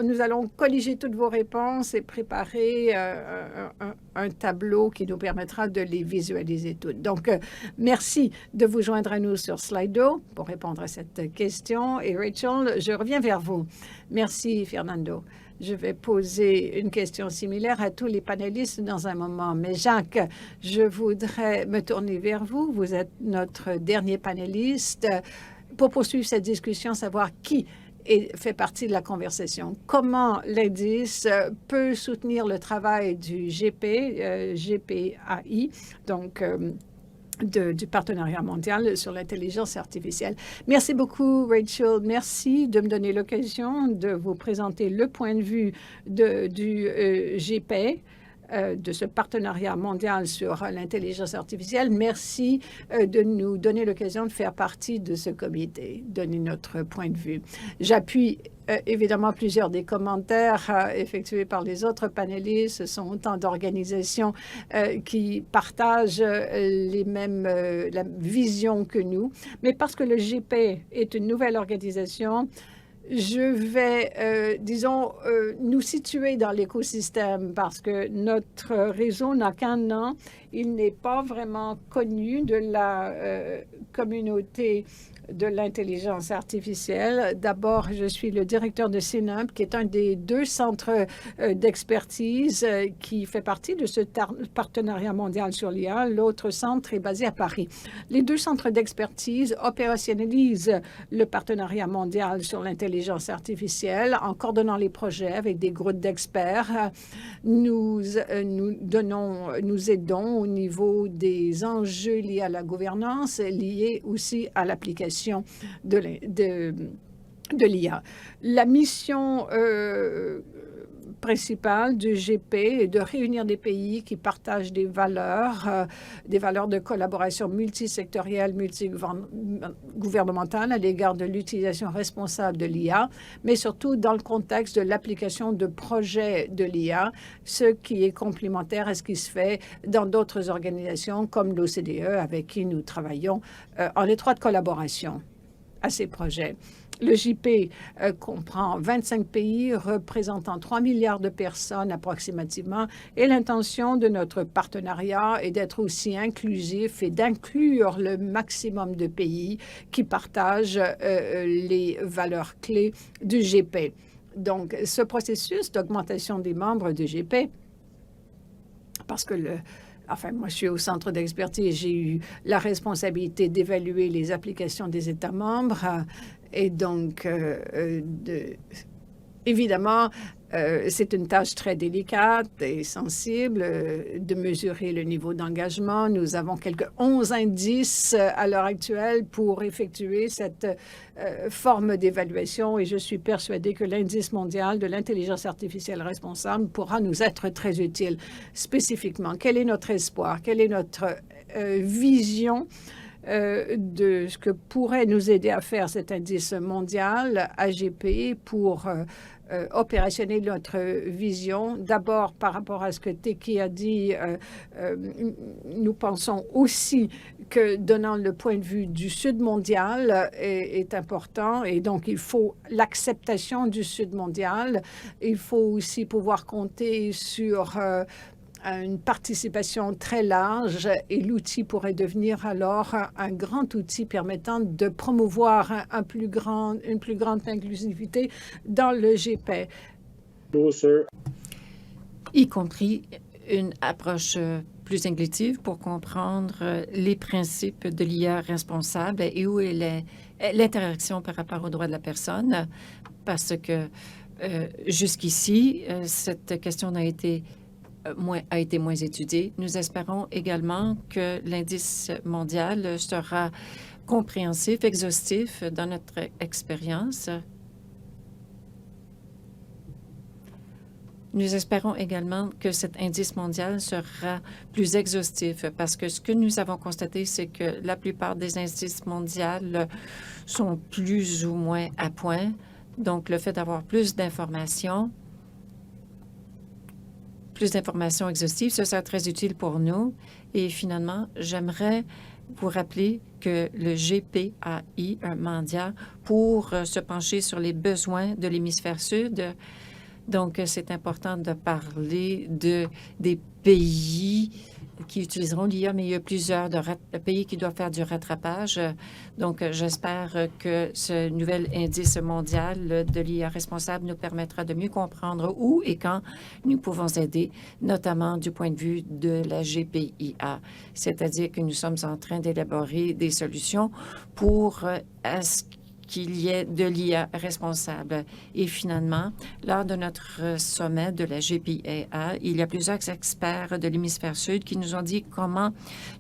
nous allons colliger toutes vos réponses et préparer un tableau qui nous permettra de les visualiser toutes. Donc, merci de vous joindre à nous sur Slido pour répondre à cette question. Et Rachel, je reviens vers vous. Merci, Fernando. Je vais poser une question similaire à tous les panélistes dans un moment. Mais Jacques, je voudrais me tourner vers vous. Vous êtes notre dernier panéliste. Pour poursuivre cette discussion, savoir qui fait partie de la conversation. Comment l'indice peut soutenir le travail du GPAI, donc du partenariat mondial sur l'intelligence artificielle. Merci beaucoup, Rachel. Merci de me donner l'occasion de vous présenter le point de vue du GPAI, de ce partenariat mondial sur l'intelligence artificielle. Merci de nous donner l'occasion de faire partie de ce comité, donner notre point de vue. J'appuie évidemment plusieurs des commentaires effectués par les autres panélistes. Ce sont autant d'organisations qui partagent la vision que nous. Mais parce que le GPAI est une nouvelle organisation, je vais, nous situer dans l'écosystème parce que notre réseau n'a qu'un an. Il n'est pas vraiment connu de la communauté de l'intelligence artificielle. D'abord, je suis le directeur de CNUMP, qui est un des 2 centres d'expertise qui fait partie de ce partenariat mondial sur l'IA. L'autre centre est basé à Paris. Les 2 centres d'expertise opérationnalisent le partenariat mondial sur l'intelligence artificielle en coordonnant les projets avec des groupes d'experts. Nous aidons au niveau des enjeux liés à la gouvernance, liés aussi à l'application de l'IA. La mission principale du GPAI est de réunir des pays qui partagent des valeurs de collaboration multisectorielle, multigouvernementale à l'égard de l'utilisation responsable de l'IA, mais surtout dans le contexte de l'application de projets de l'IA, ce qui est complémentaire à ce qui se fait dans d'autres organisations comme l'OCDE, avec qui nous travaillons en étroite collaboration à ces projets. Le JP comprend 25 pays représentant 3 milliards de personnes approximativement et l'intention de notre partenariat est d'être aussi inclusif et d'inclure le maximum de pays qui partagent les valeurs clés du GP. Donc, ce processus d'augmentation des membres du GP, parce que moi, je suis au centre d'expertise. J'ai eu la responsabilité d'évaluer les applications des États membres. Et donc, évidemment, c'est une tâche très délicate et sensible de mesurer le niveau d'engagement. Nous avons quelques 11 indices à l'heure actuelle pour effectuer cette forme d'évaluation et je suis persuadée que l'indice mondial de l'intelligence artificielle responsable pourra nous être très utile. Spécifiquement, quel est notre espoir? Quelle est notre vision de ce que pourrait nous aider à faire cet indice mondial AGP pour opérationner notre vision. D'abord, par rapport à ce que Teki a dit, nous pensons aussi que donnant le point de vue du Sud mondial est important et donc il faut l'acceptation du Sud mondial. Il faut aussi pouvoir compter sur une participation très large et l'outil pourrait devenir alors un grand outil permettant de promouvoir une plus grande inclusivité dans le GP. Y compris une approche plus inclusive pour comprendre les principes de l'IA responsable et où est l'interaction par rapport aux droits de la personne, parce que jusqu'ici, cette question a été moins étudiée. Nous espérons également que l'indice mondial sera compréhensif, exhaustif dans notre expérience. Nous espérons également que cet indice mondial sera plus exhaustif parce que ce que nous avons constaté, c'est que la plupart des indices mondiaux sont plus ou moins à point. Donc, le fait d'avoir plus d'informations exhaustives, ça sera très utile pour nous. Et finalement, j'aimerais vous rappeler que le GPAI, un mondial, pour se pencher sur les besoins de l'hémisphère sud. Donc, c'est important de parler des pays qui utiliseront l'IA, mais il y a plusieurs pays qui doivent faire du rattrapage. Donc, j'espère que ce nouvel indice mondial de l'IA responsable nous permettra de mieux comprendre où et quand nous pouvons aider, notamment du point de vue de la GPIA. C'est-à-dire que nous sommes en train d'élaborer des solutions pour qu'il y ait de l'IA responsable. Et finalement, lors de notre sommet de la GPIA, il y a plusieurs experts de l'hémisphère sud qui nous ont dit comment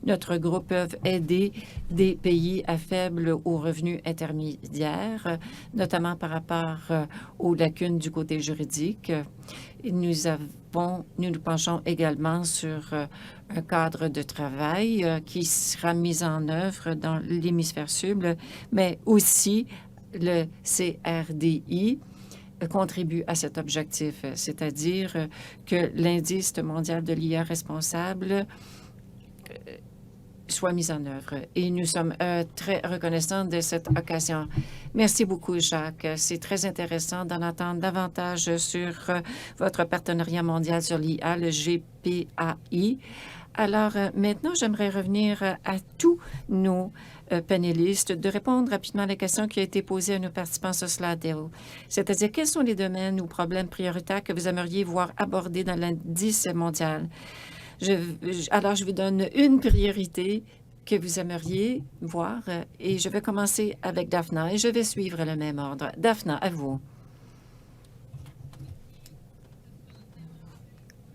notre groupe peut aider des pays à faible ou revenus intermédiaires, notamment par rapport aux lacunes du côté juridique. Et nous nous penchons également sur un cadre de travail qui sera mis en œuvre dans l'hémisphère sud, mais aussi le CRDI contribue à cet objectif, c'est-à-dire que l'indice mondial de l'IA responsable soit mis en œuvre. Et nous sommes très reconnaissants de cette occasion. Merci beaucoup, Jacques. C'est très intéressant d'en entendre davantage sur votre partenariat mondial sur l'IA, le GPAI. Alors, maintenant, j'aimerais revenir à tous nos panélistes de répondre rapidement à la question qui a été posée à nos participants sur Slido. C'est-à-dire, quels sont les domaines ou problèmes prioritaires que vous aimeriez voir abordés dans l'indice mondial? Alors, je vous donne une priorité que vous aimeriez voir et je vais commencer avec Daphna et je vais suivre le même ordre. Daphna, à vous.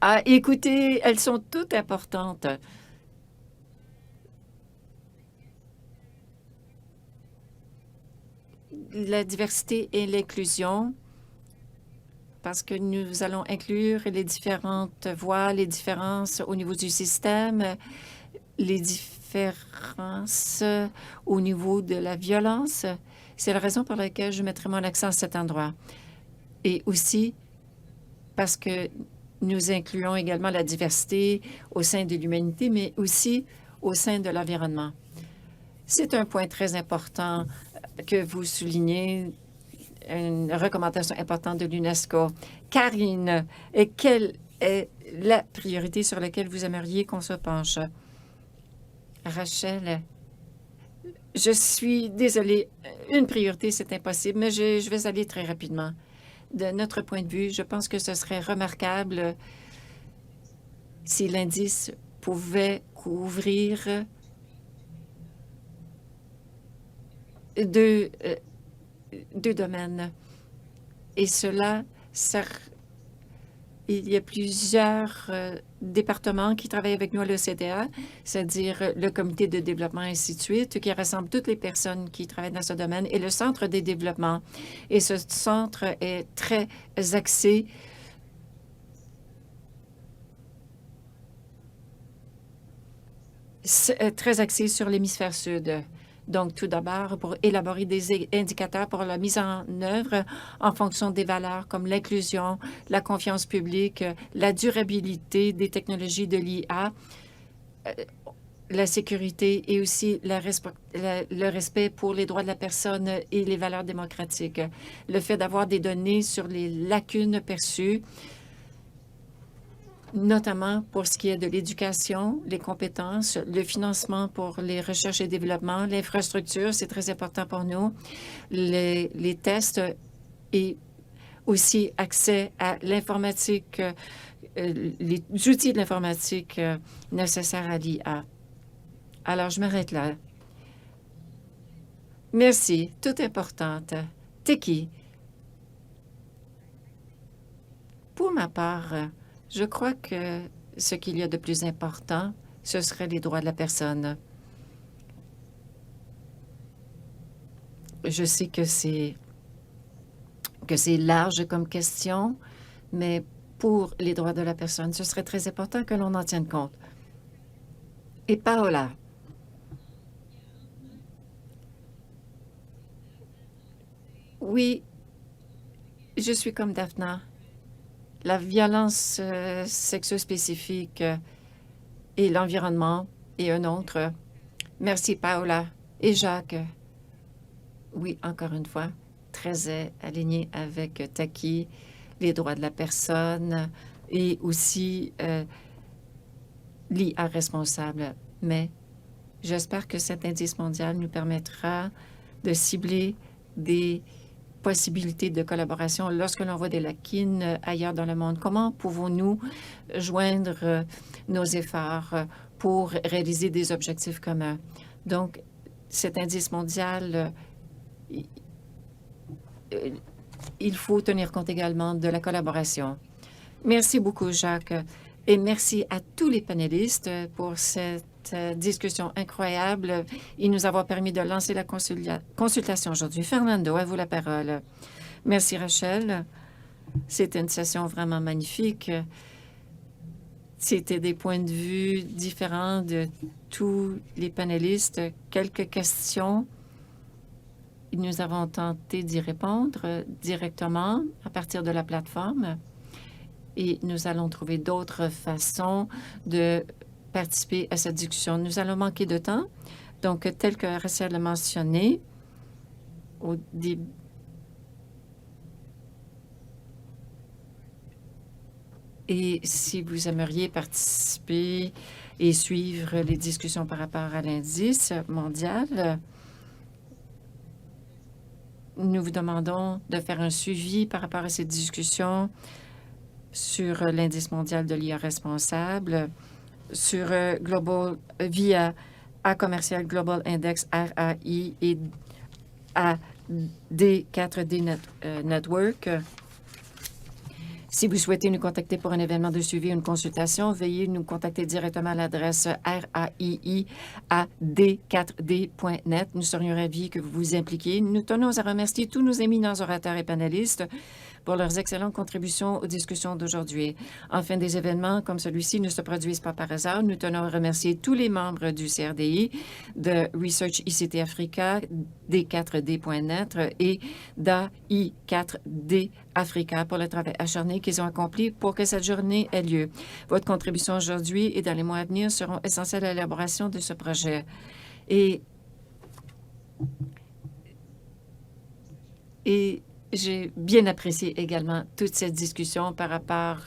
Ah, écoutez, elles sont toutes importantes. La diversité et l'inclusion, parce que nous allons inclure les différentes voix, les différences au niveau du système, les différences au niveau de la violence. C'est la raison pour laquelle je mettrai mon accent à cet endroit. Et aussi parce que nous incluons également la diversité au sein de l'humanité, mais aussi au sein de l'environnement. C'est un point très important que vous soulignez, une recommandation importante de l'UNESCO. Karine, quelle est la priorité sur laquelle vous aimeriez qu'on se penche? Rachel, je suis désolée. Une priorité, c'est impossible, mais je vais aller très rapidement. De notre point de vue, je pense que ce serait remarquable si l'indice pouvait couvrir deux domaines. Et cela, il y a plusieurs départements qui travaillent avec nous à l'OCDE, c'est-à-dire le comité de développement et ainsi de suite, qui rassemble toutes les personnes qui travaillent dans ce domaine, et le centre des développements. Et ce centre est très axé très axé sur l'hémisphère sud. Donc, tout d'abord, pour élaborer des indicateurs pour la mise en œuvre en fonction des valeurs comme l'inclusion, la confiance publique, la durabilité des technologies de l'IA, la sécurité et aussi le respect pour les droits de la personne et les valeurs démocratiques. Le fait d'avoir des données sur les lacunes perçues, notamment pour ce qui est de l'éducation, les compétences, le financement pour les recherches et développement, l'infrastructure, c'est très important pour nous, les tests et aussi accès à l'informatique, les outils de l'informatique nécessaires à l'IA. Alors, je m'arrête là. Merci, toute importante. Teki. Pour ma part, je crois que ce qu'il y a de plus important, ce serait les droits de la personne. Je sais que c'est large comme question, mais pour les droits de la personne, ce serait très important que l'on en tienne compte. Et Paola. Oui, je suis comme Daphna. La violence sexo-spécifique et l'environnement et un autre. Merci, Paola. Et Jacques. Oui, encore une fois, très aligné avec Taki, les droits de la personne et aussi l'IA responsable. Mais j'espère que cet indice mondial nous permettra de cibler des possibilités de collaboration lorsque l'on voit des lacunes ailleurs dans le monde. Comment pouvons-nous joindre nos efforts pour réaliser des objectifs communs? Donc, cet indice mondial, il faut tenir compte également de la collaboration. Merci beaucoup, Jacques, et merci à tous les panélistes pour cette discussion incroyable et nous avoir permis de lancer la consultation aujourd'hui. Fernando, à vous la parole. Merci, Rachel. C'était une session vraiment magnifique. C'était des points de vue différents de tous les panélistes. Quelques questions. Nous avons tenté d'y répondre directement à partir de la plateforme et nous allons trouver d'autres façons de participer à cette discussion. Nous allons manquer de temps. Donc, tel que Rachel l'a mentionné au début, et si vous aimeriez participer et suivre les discussions par rapport à l'indice mondial, nous vous demandons de faire un suivi par rapport à cette discussion sur l'indice mondial de l'IA responsable, sur Global via A commercial Global Index RAI et à D4D Network. Si vous souhaitez nous contacter pour un événement de suivi ou une consultation, veuillez nous contacter directement à l'adresse raii@d4d.net. Nous serions ravis que vous vous impliquiez. Nous tenons à remercier tous nos éminents orateurs et panélistes pour leurs excellentes contributions aux discussions d'aujourd'hui. Enfin, des événements comme celui-ci ne se produisent pas par hasard. Nous tenons à remercier tous les membres du CRDI, de Research ICT Africa, D4D.net et d'AI4D Africa pour le travail acharné qu'ils ont accompli pour que cette journée ait lieu. Votre contribution aujourd'hui et dans les mois à venir seront essentielles à l'élaboration de ce projet. Et j'ai bien apprécié également toute cette discussion par rapport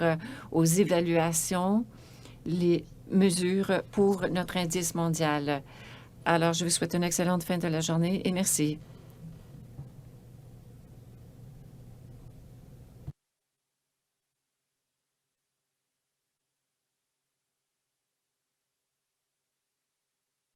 aux évaluations, les mesures pour notre indice mondial. Alors, je vous souhaite une excellente fin de la journée et merci.